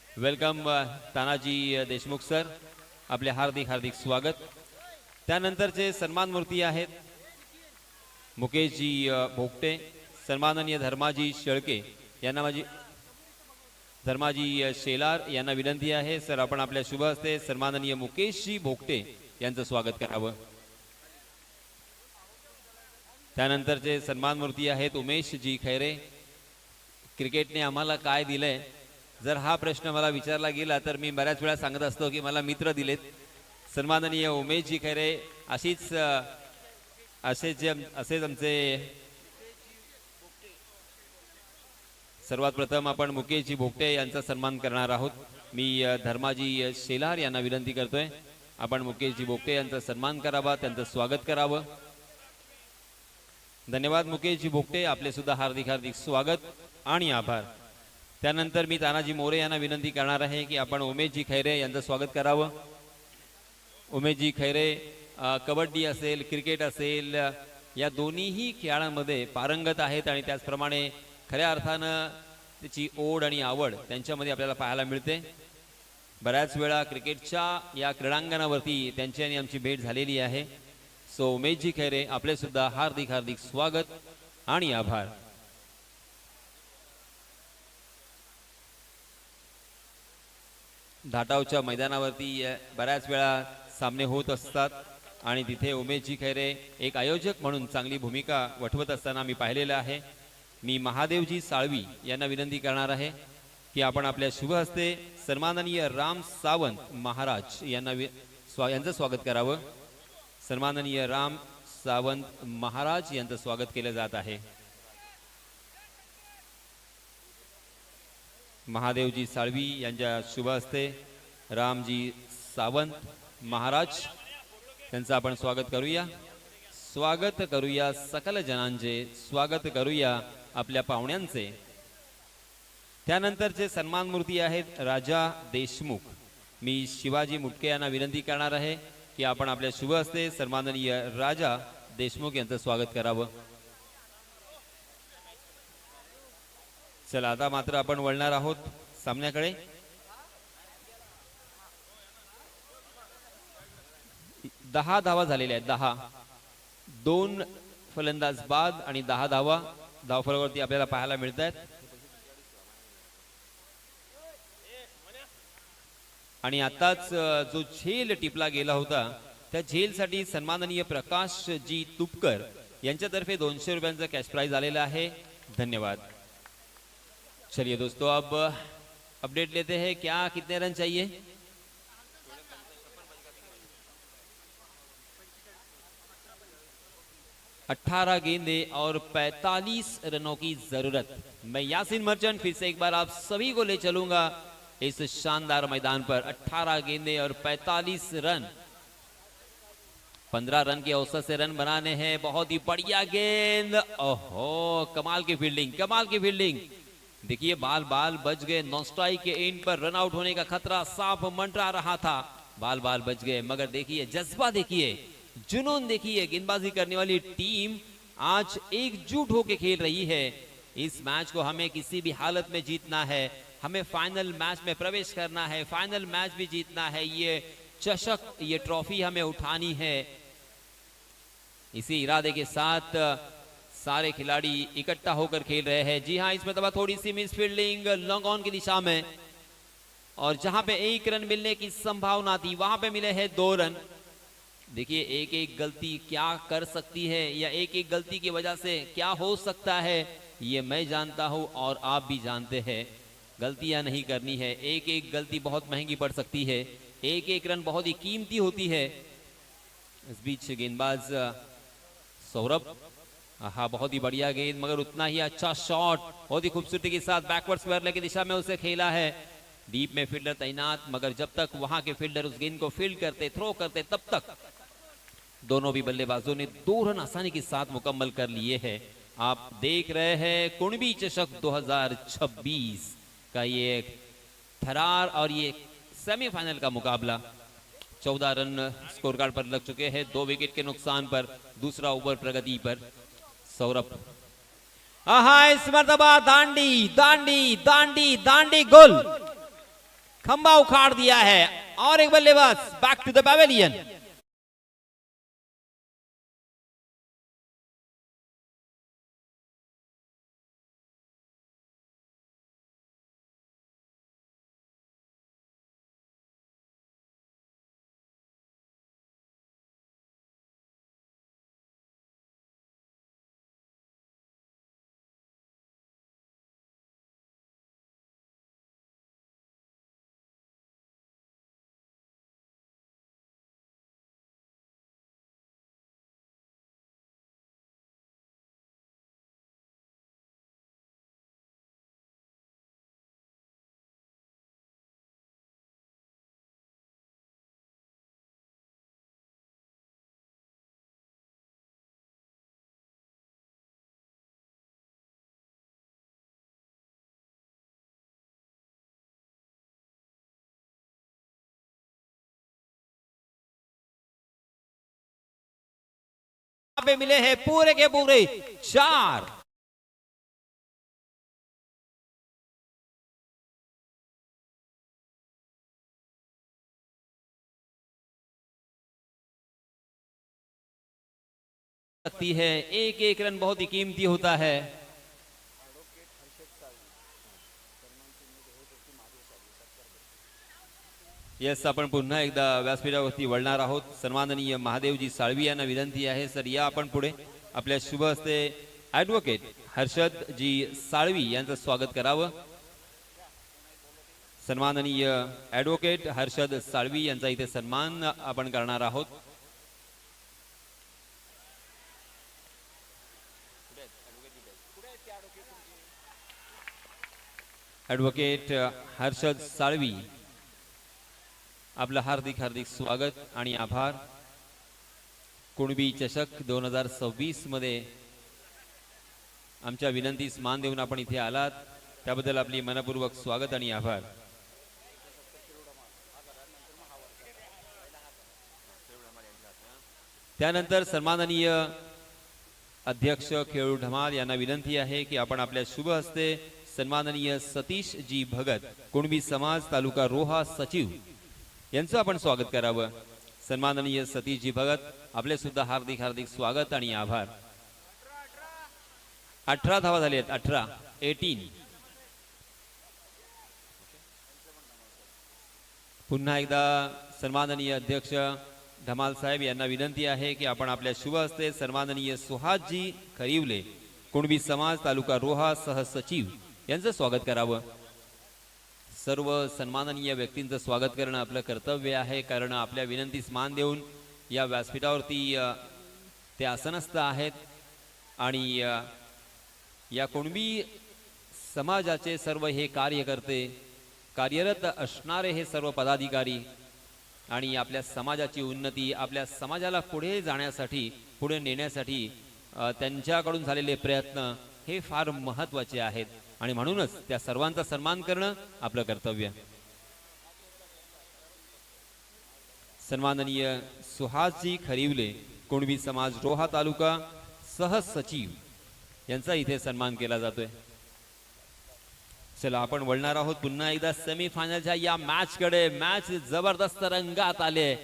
Speaker 2: वेलकम तानाजी देशमुख सर, आपले हार्दिक हार्दिक स्वागत. त्यानंतरचे सन्मान मूर्ती आहेत मुकेशजी भोगटे. सन्माननीय धर्माजी शेळके यांना धर्माजी शेलार यांना विनंती आहे सर, आपण आपल्या शुभ हस्ते सन्माननीय मुकेशजी भोगटे यांचं स्वागत करावं. त्यानंतरचे सन्मान मूर्ती आहेत उमेशजी खैरे. क्रिकेटने आम्हाला काय दिलंय, जर हा प्रश्न मला विचारला गेला तर मी बऱ्याच वेळा सांगत असतो की मला मित्र दिलेत. सन्माननीय उमेशजी खैरे असेच आमचे. सर्वात प्रथम आपण मुकेशजी भोगटे यांचा सन्मान करणार आहोत. मी धर्माजी शेलार यांना विनंती करतोय, आपण मुकेशजी भोगटे यांचा सन्मान करावा, त्यांचं स्वागत करावं. धन्यवाद मुकेशजी भोगटे, आपले सुद्धा हार्दिक हार्दिक स्वागत आणि आभार. त्यानंतर मी तानाजी मोरे यांना विनंती करणार आहे की आपण उमेशजी खैरे यांचं स्वागत करावं. उमेशजी खैरे कबड्डी असेल, क्रिकेट असेल, या दोन्हीही खेळांमध्ये पारंगत आहेत, आणि त्याचप्रमाणे खऱ्या अर्थानं त्याची ओढ आणि आवड त्यांच्यामध्ये आपल्याला पाहायला मिळते. बऱ्याच वेळा क्रिकेटच्या या क्रीडांगणावरती त्यांची आणि आमची भेट झालेली आहे. सो उमेशजी खैरे, आपले सुद्धा हार्दिक हार्दिक स्वागत आणि आभार. धाटावच्या मैदानावरती बऱ्याच वेळा सामने होत असतात, आणि तिथे उमेशजी खैरे एक आयोजक म्हणून चांगली भूमिका वठवत असताना मी पाहिलेलं आहे. मी महादेवजी साळवी यांना विनंती करणार आहे की आपण आपल्या शुभ हस्ते सन्माननीय राम सावंत महाराज यांचं स्वागत करावं. सन्माननीय राम सावंत महाराज यांचं स्वागत केलं जात आहे. महादेवजी साळवी यांच्या शुभ हस्ते रामजी सावंत महाराज त्यांचं आपण स्वागत करूया. स्वागत करूया सकल जनांचे, स्वागत करूया आपल्या पाहुण्यांचे. त्यानंतरचे सन्मान मूर्ती आहेत राजा देशमुख. मी शिवाजी मुटके यांना विनंती करणार आहे की आपण आपल्या शुभ हस्ते सन्माननीय राजा देशमुख यांचं स्वागत करावं. चला, आता मात्र आपण वळणार आहोत सामन्याकडे. 10 धावा झालेल्या आहेत. 10, 2 फलंदाज बाद आणि 10 धावा धावफलकावरती आपल्याला पाहायला मिळत आहेत. आणि आताच जो झेल टिपला गेला होता त्या झेलसाठी सन्माननीय प्रकाश जी तुपकर यांच्यातर्फे 200 रुपयांचा कॅश प्राइज आलेला आहे. धन्यवाद. चलिए दोस्तों, अब अपडेट लेते हैं. क्या कितने रन चाहिए? 18 गेंदें और 45 रनों की जरूरत। मैं यासीन मर्चेंट फिर से एक बार आप सभी को ले चलूंगा इस शानदार मैदान पर। 18 गेंदें और 45 रन, 15 रन के औसत से रन बनाने हैं। बहुत ही बढ़िया गेंद, ओहो कमाल की फील्डिंग, कमाल की फील्डिंग। देखिए बाल बाल बच गए, नॉन स्ट्राइक के एंड पर रन आउट होने का खतरा साफ मंडरा रहा था, बाल बाल बच गए। मगर देखिए जज्बा, देखिए जुनून, देखिए गेंदबाजी करने वाली टीम आज एकजुट होकर खेल रही है। इस मैच को हमें किसी भी हालत में जीतना है, हमें फाइनल मैच में प्रवेश करना है, फाइनल मैच भी जीतना है, ये चषक, ये ट्रॉफी हमें उठानी है। इसी इरादे के साथ सारे खिलाड़ी इकट्ठा होकर खेल रहे हैं। जी हाँ, इसमें थोड़ी सी मिस फील्डिंग लॉन्ग ऑन की दिशा में, और जहां पे 1 रन मिलने की संभावना थी वहां पे मिले हैं 2 रन। देखिए एक एक गलती क्या कर सकती है, या एक एक गलती की वजह से क्या हो सकता है, ये मैं जानता हूं और आप भी जानते हैं। गलतियां नहीं करनी है, एक एक गलती बहुत महंगी पड़ सकती है, एक एक रन बहुत ही कीमती होती है। इस बीच गेंदबाज सौरभ, हाँ बहुत ही बढ़िया गेंद, मगर उतना ही अच्छा शॉट, बहुत ही खूबसूरती के साथ बैकवर्ड स्क्वायर लेग की दिशा में उसे खेला है। डीप में फील्डर तैनात, मगर जब तक वहां के फील्डर उस गेंद को फील्ड करते, थ्रो करते, तब तक दोनों भी बल्लेबाजों ने 2 रन आसानी के साथ मुकम्मल कर लिए हैं। आप देख रहे हैं कुणबी चषक 2026 का ये थरार और ये सेमीफाइनल का मुकाबला। 14 रन स्कोर कार्ड पर लग चुके हैं, 2 विकेट के नुकसान पर, दूसरा ओवर प्रगति पर। सौरभ, इस मर्तबा दांडी दांडी दांडी दांडी गोल, खंबा उखाड़ दिया है, और एक बल्लेबाज बैक टू द पैवेलियन। पे मिले हैं पूरे के पूरे 4। सकती है, एक एक रन बहुत ही कीमती होता है। येस, आपण पुन्हा एकदा व्यासपीठावरती वळणार आहोत। सन्माननीय महादेवजी साळवी यांना विनंती आहे, सर या आपण पुढे, आपल्या शुभ हस्ते ॲडव्होकेट हर्षदजी साळवी यांचं स्वागत करावं। सन्माननीय ॲडव्होकेट हर्षद साळवी यांचा इथे सन्मान आपण करणार आहोत। ॲडव्होकेट हर्षद साळवी, आपलं हार्दिक हार्दिक स्वागत आणि आभार। कुणबी चषक 2026 मध्ये आमच्या विनंतीस मान देऊन आपण इथे आलात, त्याबद्दल आपली मनपूर्वक स्वागत आणि आभार। त्यानंतर सन्माननीय अध्यक्ष खेळू धमाल यांना विनंती आहे की आपण आपल्या शुभ हस्ते सन्माननीय सतीश जी भगत, कुणबी समाज तालुका रोहा सचिव यांचं आपण स्वागत करावं। सन्माननीय सतीश जी भगत, आपले सुद्धा हार्दिक हार्दिक स्वागत आणि आभार। 18 धावा झाले आहेत, 18 पुन्हा एकदा सन्माननीय अध्यक्ष धमाल साहेब यांना विनंती आहे की आपण आपल्या शुभ हस्ते सन्माननीय सुहासजी खरिवले, कुणबी समाज तालुका रोहा सहसचिव यांचं स्वागत करावं। सर्व सन्माननीय व्यक्तींचं स्वागत करणं आपलं कर्तव्य आहे, कारण आपल्या विनंतीस मान देऊन या व्यासपीठावरती ते आसनस्थ आहेत। आणि या कुणबी समाजाचे सर्व हे कार्यकर्ते, कार्यरत असणारे हे सर्व पदाधिकारी आणि आपल्या समाजाची उन्नती, आपल्या समाजाला पुढे जाण्यासाठी, पुढे नेण्यासाठी त्यांच्याकडून झालेले प्रयत्न हे फार महत्त्वाचे आहेत आणि म्हणूनच त्या सर्वांचा सन्मान करणं आपलं कर्तव्य. सन्माननीय सुहासजी खरिवले, कुणबी समाज रोहा तालुका सहसचिव यांचा इथे सन्मान केला जातोय. चला आपण वळणार आहोत पुन्हा एकदा सेमीफायनलच्या या मॅच कडे. मॅच जबरदस्त रंगात आले,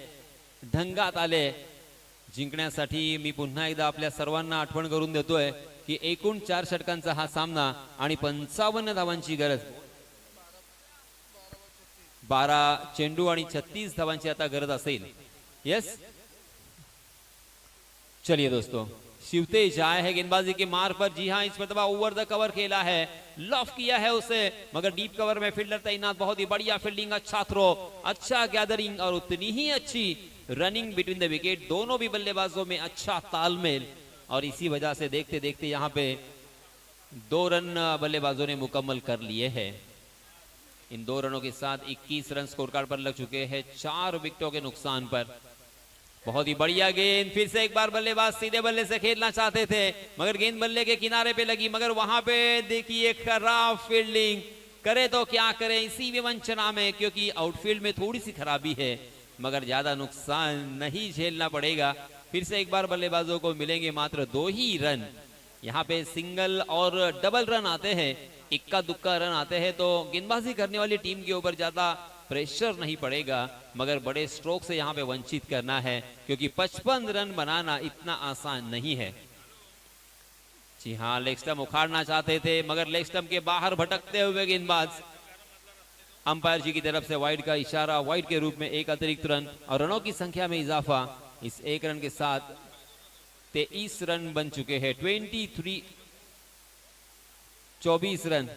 Speaker 2: ढंगात आले. जिंकण्यासाठी मी पुन्हा एकदा आपल्या सर्वांना आठवण करून देतोय की एकूण 4 षटकांचा हा सामना आणि 55 धावांची गरज. 12 चेंडू आणि 36 धावांची आता गरज असेल. यस, चलिए दोस्तों, शिवतेज आए है गेंदबाजी के मार पर. जी हाँ, इस मरतबा ओवर द कवर खेला है, लॉफ किया है उसे, मगर डीप कवर में फील्डर तैनात. बहुत ही बढ़िया फील्डिंग, अच्छा थ्रो, अच्छा गैदरिंग और उतनी ही अच्छी रनिंग बिटवीन द विकेट. दोनों भी बल्लेबाजों में अच्छा तालमेल और इसी वजह से देखते देखते यहाँ पे 2 रन बल्लेबाजों ने मुकम्मल कर लिए हैं. इन 2 रनों के साथ 21 रन स्कोर कार्ड पर लग चुके हैं 4 विकेटों के नुकसान पर. बहुत ही बढ़िया गेंद. फिर से एक बार बल्लेबाज सीधे बल्ले से खेलना चाहते थे, मगर गेंद बल्ले के किनारे पे लगी. मगर वहां पे देखिए खराब फील्डिंग, करे तो क्या करे इसी विवंचना में, क्योंकि आउटफील्ड में थोड़ी सी खराबी है, मगर ज्यादा नुकसान नहीं झेलना पड़ेगा. फिर से एक बार बल्लेबाजों को मिलेंगे मात्र 2 ही रन. यहाँ पे सिंगल और डबल रन आते हैं, इक्का दुक्का रन आते हैं, तो गेंदबाजी करने वाली टीम के ऊपर ज्यादा प्रेशर नहीं पड़ेगा, मगर बड़े स्ट्रोक से यहाँ पे वंचित करना है, क्योंकि 55 रन बनाना इतना आसान नहीं है. जी हाँ, लेग स्टंप उखाड़ना चाहते थे, मगर लेग स्टंप के बाहर भटकते हुए गेंदबाज. अंपायर जी की तरफ से वाइड का इशारा, वाइड के रूप में 1 अतिरिक्त रन और रनों की संख्या में इजाफा. इस 1 रन के साथ 23 रन बन चुके हैं. 24 रन,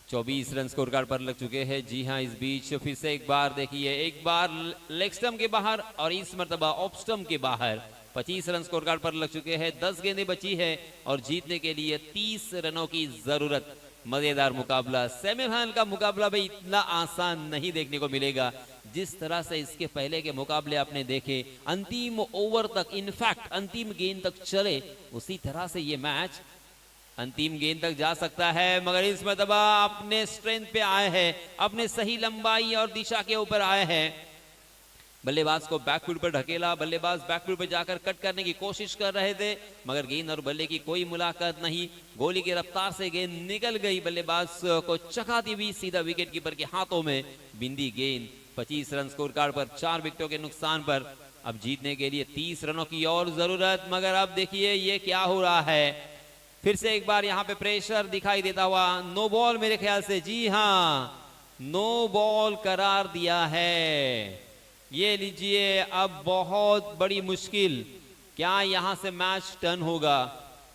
Speaker 2: 24 रन स्कोर कार्ड पर लग चुके हैं. जी हाँ, इस बीच फिर से एक बार देखिए, एक बार लेग स्टंप के बाहर और इस मर्तबा ऑफ स्टंप के बाहर. 25 रन स्कोर कार्ड पर लग चुके हैं. 10 गेंदें बची है और जीतने के लिए 30 रनों की जरूरत. मजेदार मुकाबला, सेमीफाइनल का मुकाबला भी इतना आसान नहीं देखने को मिलेगा. जिस तरह से इसके पहले के मुकाबले आपने देखे, अंतिम ओवर तक, इनफैक्ट अंतिम गेंद तक चले, उसी तरह से ये मैच अंतिम गेंद तक जा सकता है. मगर इस मरतबा अपने स्ट्रेंथ पे आए हैं, अपने सही लंबाई और दिशा के ऊपर आए हैं. बल्लेबाज को बैकफुट पर ढकेला, बल्लेबाज बैकफुट पर जाकर कट करने की कोशिश कर रहे थे, मगर गेंद और बल्ले की कोई मुलाकात नहीं. गोली की रफ्तार से गेंद निकल गई, बल्लेबाज को चकाती हुई सीधा विकेट कीपर के हाथों में बिंदी गेंद. 25 रन स्कोर कार्ड पर 4 विकेटों के नुकसान पर. अब जीतने के लिए 30 रनों की और जरूरत. मगर अब देखिए ये क्या हो रहा है. फिर से एक बार यहाँ पे प्रेशर दिखाई देता हुआ. नो बॉल मेरे ख्याल से. जी हाँ, नो बॉल करार दिया है. ये लीजिए, अब बहुत बड़ी मुश्किल. क्या यहाँ से मैच टर्न होगा,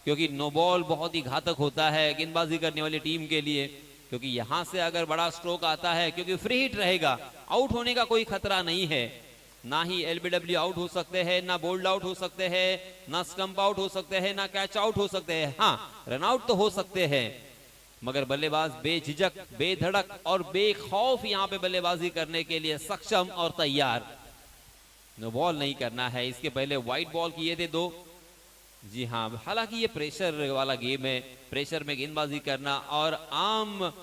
Speaker 2: क्योंकि नो बॉल बहुत ही घातक होता है गेंदबाजी करने वाली टीम के लिए, क्योंकि यहाँ से अगर बड़ा स्ट्रोक आता है, क्योंकि फ्री हिट रहेगा, आउट होने का कोई खतरा नहीं है. ना ही एलबीडब्ल्यू आउट हो सकते हैं, ना बोल्ड आउट हो सकते हैं, ना स्टंप आउट हो सकते हैं, ना कैच आउट हो सकते हैं. हाँ, रन आउट तो हो सकते हैं, मगर बल्लेबाज बेझिझक, बेधड़क और बेखौफ यहाँ पे बल्लेबाजी करने के लिए सक्षम और तैयार. नो बॉल नहीं करना है. इसके पहले वाइड बॉल किए थे 2. जी हाँ, हालांकि ये प्रेशर वाला गेम है, प्रेशर में गेंदबाजी करना और आम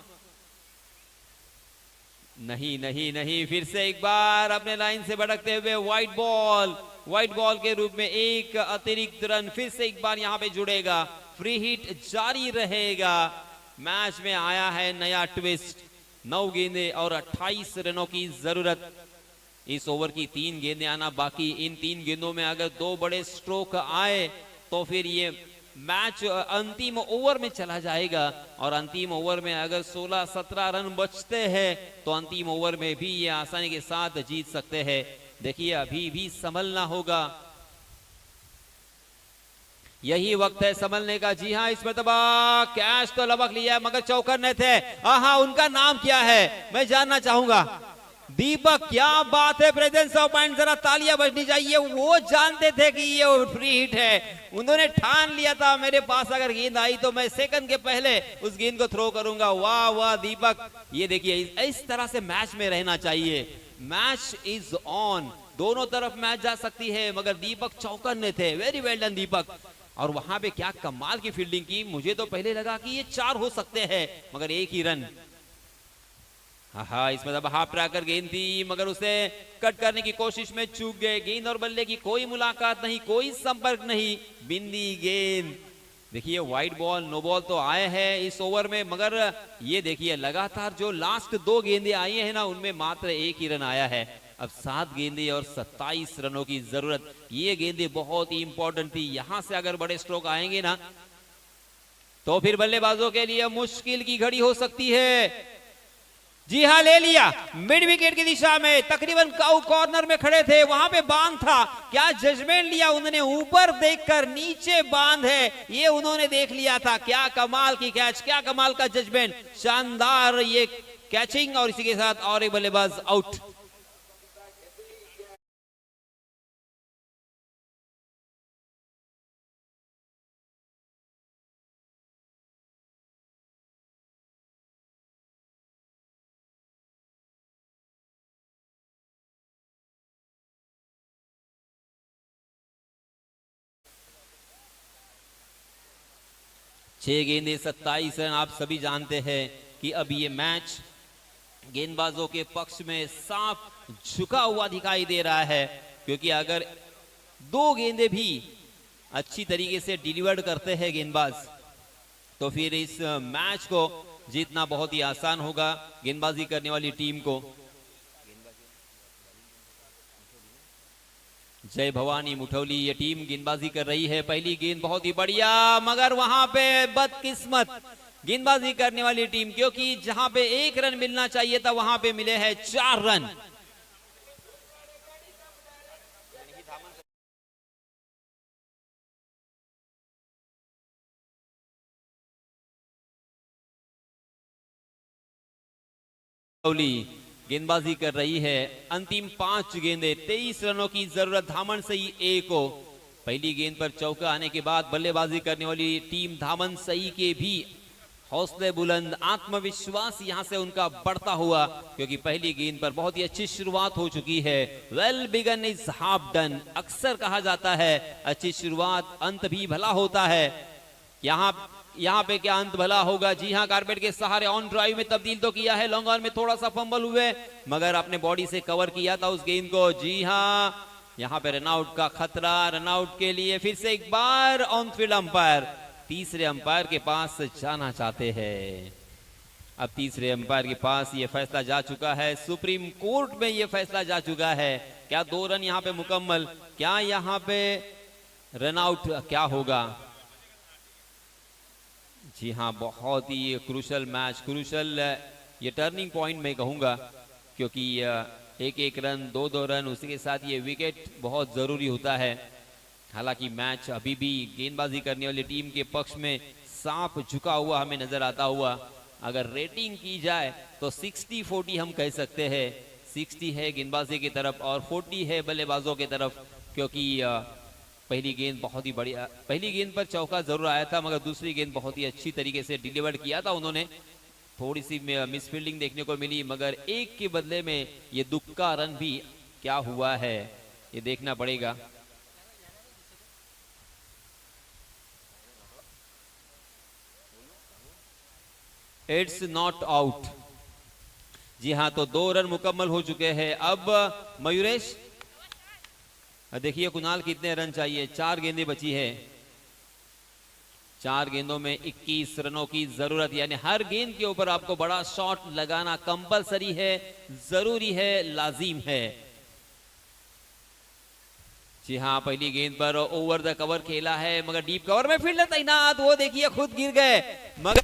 Speaker 2: नहीं नहीं नहीं. फिर से एक बार अपने लाइन से भटकते हुए वाइड बॉल, वाइड बॉल के रूप में 1 अतिरिक्त रन. फिर से एक बार यहाँ पे जुड़ेगा, फ्री हिट जारी रहेगा. मैच में आया है नया ट्विस्ट. 9 गेंदें और 28 रनों की जरूरत. इस ओवर की 3 गेंदें आना बाकी. इन 3 गेंदों में अगर 2 बड़े स्ट्रोक आए तो फिर ये मैच अंतिम ओवर में चला जाएगा. और अंतिम ओवर में अगर 16-17 रन बचते हैं तो अंतिम ओवर में भी ये आसानी के साथ जीत सकते हैं. देखिए, अभी भी संभलना होगा, यही वक्त है संभलने का. जी हाँ, इस मरतबा कैच तो लपक लिया है, मगर चौकर ने थे. हाँ, उनका नाम क्या है मैं जानना चाहूंगा. दीपक क्या बात है, प्रेजेंस ऑफ माइंड, जरा तालियां बजनी चाहिए। वो जानते थे कि ये फ्री हिट है, उन्होंने ठान लिया था मेरे पास अगर गेंद आई तो मैं सेकंड के पहले उस गेंद को थ्रो करूंगा। वाह वाह दीपक, ये देखिए इस तरह से मैच में रहना चाहिए। मैच इज ऑन, दोनों तरफ मैच जा सकती है, मगर दीपक चौकन्ने थे। वेरी वेल डन दीपक। और वहां पे क्या कमाल की फील्डिंग की, मुझे तो पहले लगा कि ये 4 हो सकते हैं मगर एक ही रन। हाँ, इसमें अब हाफ ट्रैकर गेंद थी मगर उसे कट करने की कोशिश में चूक गए। गेंद और बल्ले की कोई मुलाकात नहीं, कोई संपर्क नहीं, बिंदी गेंद। देखिए वाइड बॉल, नो बॉल तो आए हैं इस ओवर में, मगर ये देखिए लगातार जो लास्ट 2 गेंदें आई हैं ना, उनमें मात्र एक ही रन आया है। अब 7 गेंदें और 27 रनों की जरूरत। ये गेंदें बहुत ही इंपॉर्टेंट थी, यहां से अगर बड़े स्ट्रोक आएंगे ना तो फिर बल्लेबाजों के लिए मुश्किल की घड़ी हो सकती है। जी हां, ले लिया मिड विकेट की दिशा में, तकरीबन काउ कॉर्नर में खड़े थे, वहां पे बांध था। क्या जजमेंट लिया उन्होंने, ऊपर देखकर नीचे बांध है, ये उन्होंने देख लिया था। क्या कमाल की कैच, क्या कमाल का जजमेंट, शानदार ये कैचिंग। और इसी के साथ और एक बल्लेबाज आउट। छह गेंदे 27 रन। आप सभी जानते हैं कि अब ये मैच गेंदबाजों के पक्ष में साफ झुका हुआ दिखाई दे रहा है, क्योंकि अगर 2 गेंदे भी अच्छी तरीके से डिलीवर्ड करते हैं गेंदबाज तो फिर इस मैच को जीतना बहुत ही आसान होगा गेंदबाजी करने वाली टीम को। जय भवानी मुठौली ये टीम गेंदबाजी कर रही है। पहली गेंद बहुत ही बढ़िया, मगर वहां पे बदकिस्मत गेंदबाजी करने वाली टीम, क्योंकि जहां पे 1 रन मिलना चाहिए था वहां पे मिले हैं 4 रन। गेंदबाजी कर रही है। अंतिम 5 गेंदें, 23 रनों की जरूरत धामन सही ए को। पहली गेंद पर चौका आने के बाद बल्लेबाजी करने वाली टीम धामन सही के भी हौसले बुलंद, आत्मविश्वास यहां से उनका बढ़ता हुआ, क्योंकि पहली गेंद पर बहुत ही अच्छी शुरुआत हो चुकी है। Well begun is half done, अक्सर कहा जाता है अच्छी शुरुआत अंत भी भला होता है। यहाँ पे क्या अंत भला होगा। जी हाँ, carpet K Sahare on drive में तब्दील तो किया है, लॉन्ग ऑन में थोड़ा सा फंबल हुए मगर अपने बॉडी से कवर किया था उस गेंद को। जी हाँ, यहाँ पे रनआउट का खतरा, रनआउट के लिए फिर से एक बार ऑन फील्ड अंपायर तीसरे अंपायर के पास जाना चाहते हैं। अब तीसरे अंपायर के पास ये फैसला जा चुका है, सुप्रीम कोर्ट में ये फैसला जा चुका है। क्या 2 रन यहाँ पे मुकम्मल, क्या यहाँ पे रनआउट क्या होगा। जी हाँ, बहुत ही क्रूशल मैच, क्रूशल ये टर्निंग पॉइंट मैं कहूँगा, क्योंकि 1-1 रन, 2-2 रन, उसी के साथ ये विकेट बहुत ज़रूरी होता है। हालांकि मैच अभी भी गेंदबाजी करने वाली टीम के पक्ष में साफ झुका हुआ हमें नज़र आता हुआ। अगर रेटिंग की जाए तो 60-40 हम कह सकते हैं। 60 है गेंदबाजी की तरफ और 40 है बल्लेबाजों की तरफ, क्योंकि पहली गेंद बहुत ही बढ़िया, पहली गेंद पर चौका जरूर आया था मगर दूसरी गेंद बहुत ही अच्छी तरीके से डिलीवर किया था उन्होंने। थोड़ी सी मिस फील्डिंग देखने को मिली मगर एक के बदले में ये दुख का रन भी क्या हुआ है ये देखना पड़ेगा। It's not out. जी हाँ, तो 2 रन मुकम्मल हो चुके हैं। अब मयूरेश देखिए कुणाल कितने रन चाहिए, 4 गेंदें बची है। 4 गेंदों में 21 रनों की जरूरत, यानी हर गेंद के ऊपर आपको बड़ा शॉट लगाना कंपलसरी है, जरूरी है, लाजिम है। जी हाँ, पहली गेंद पर ओवर द कवर खेला है मगर डीप कवर में फील्डर तैनात, वो देखिए खुद गिर गए मगर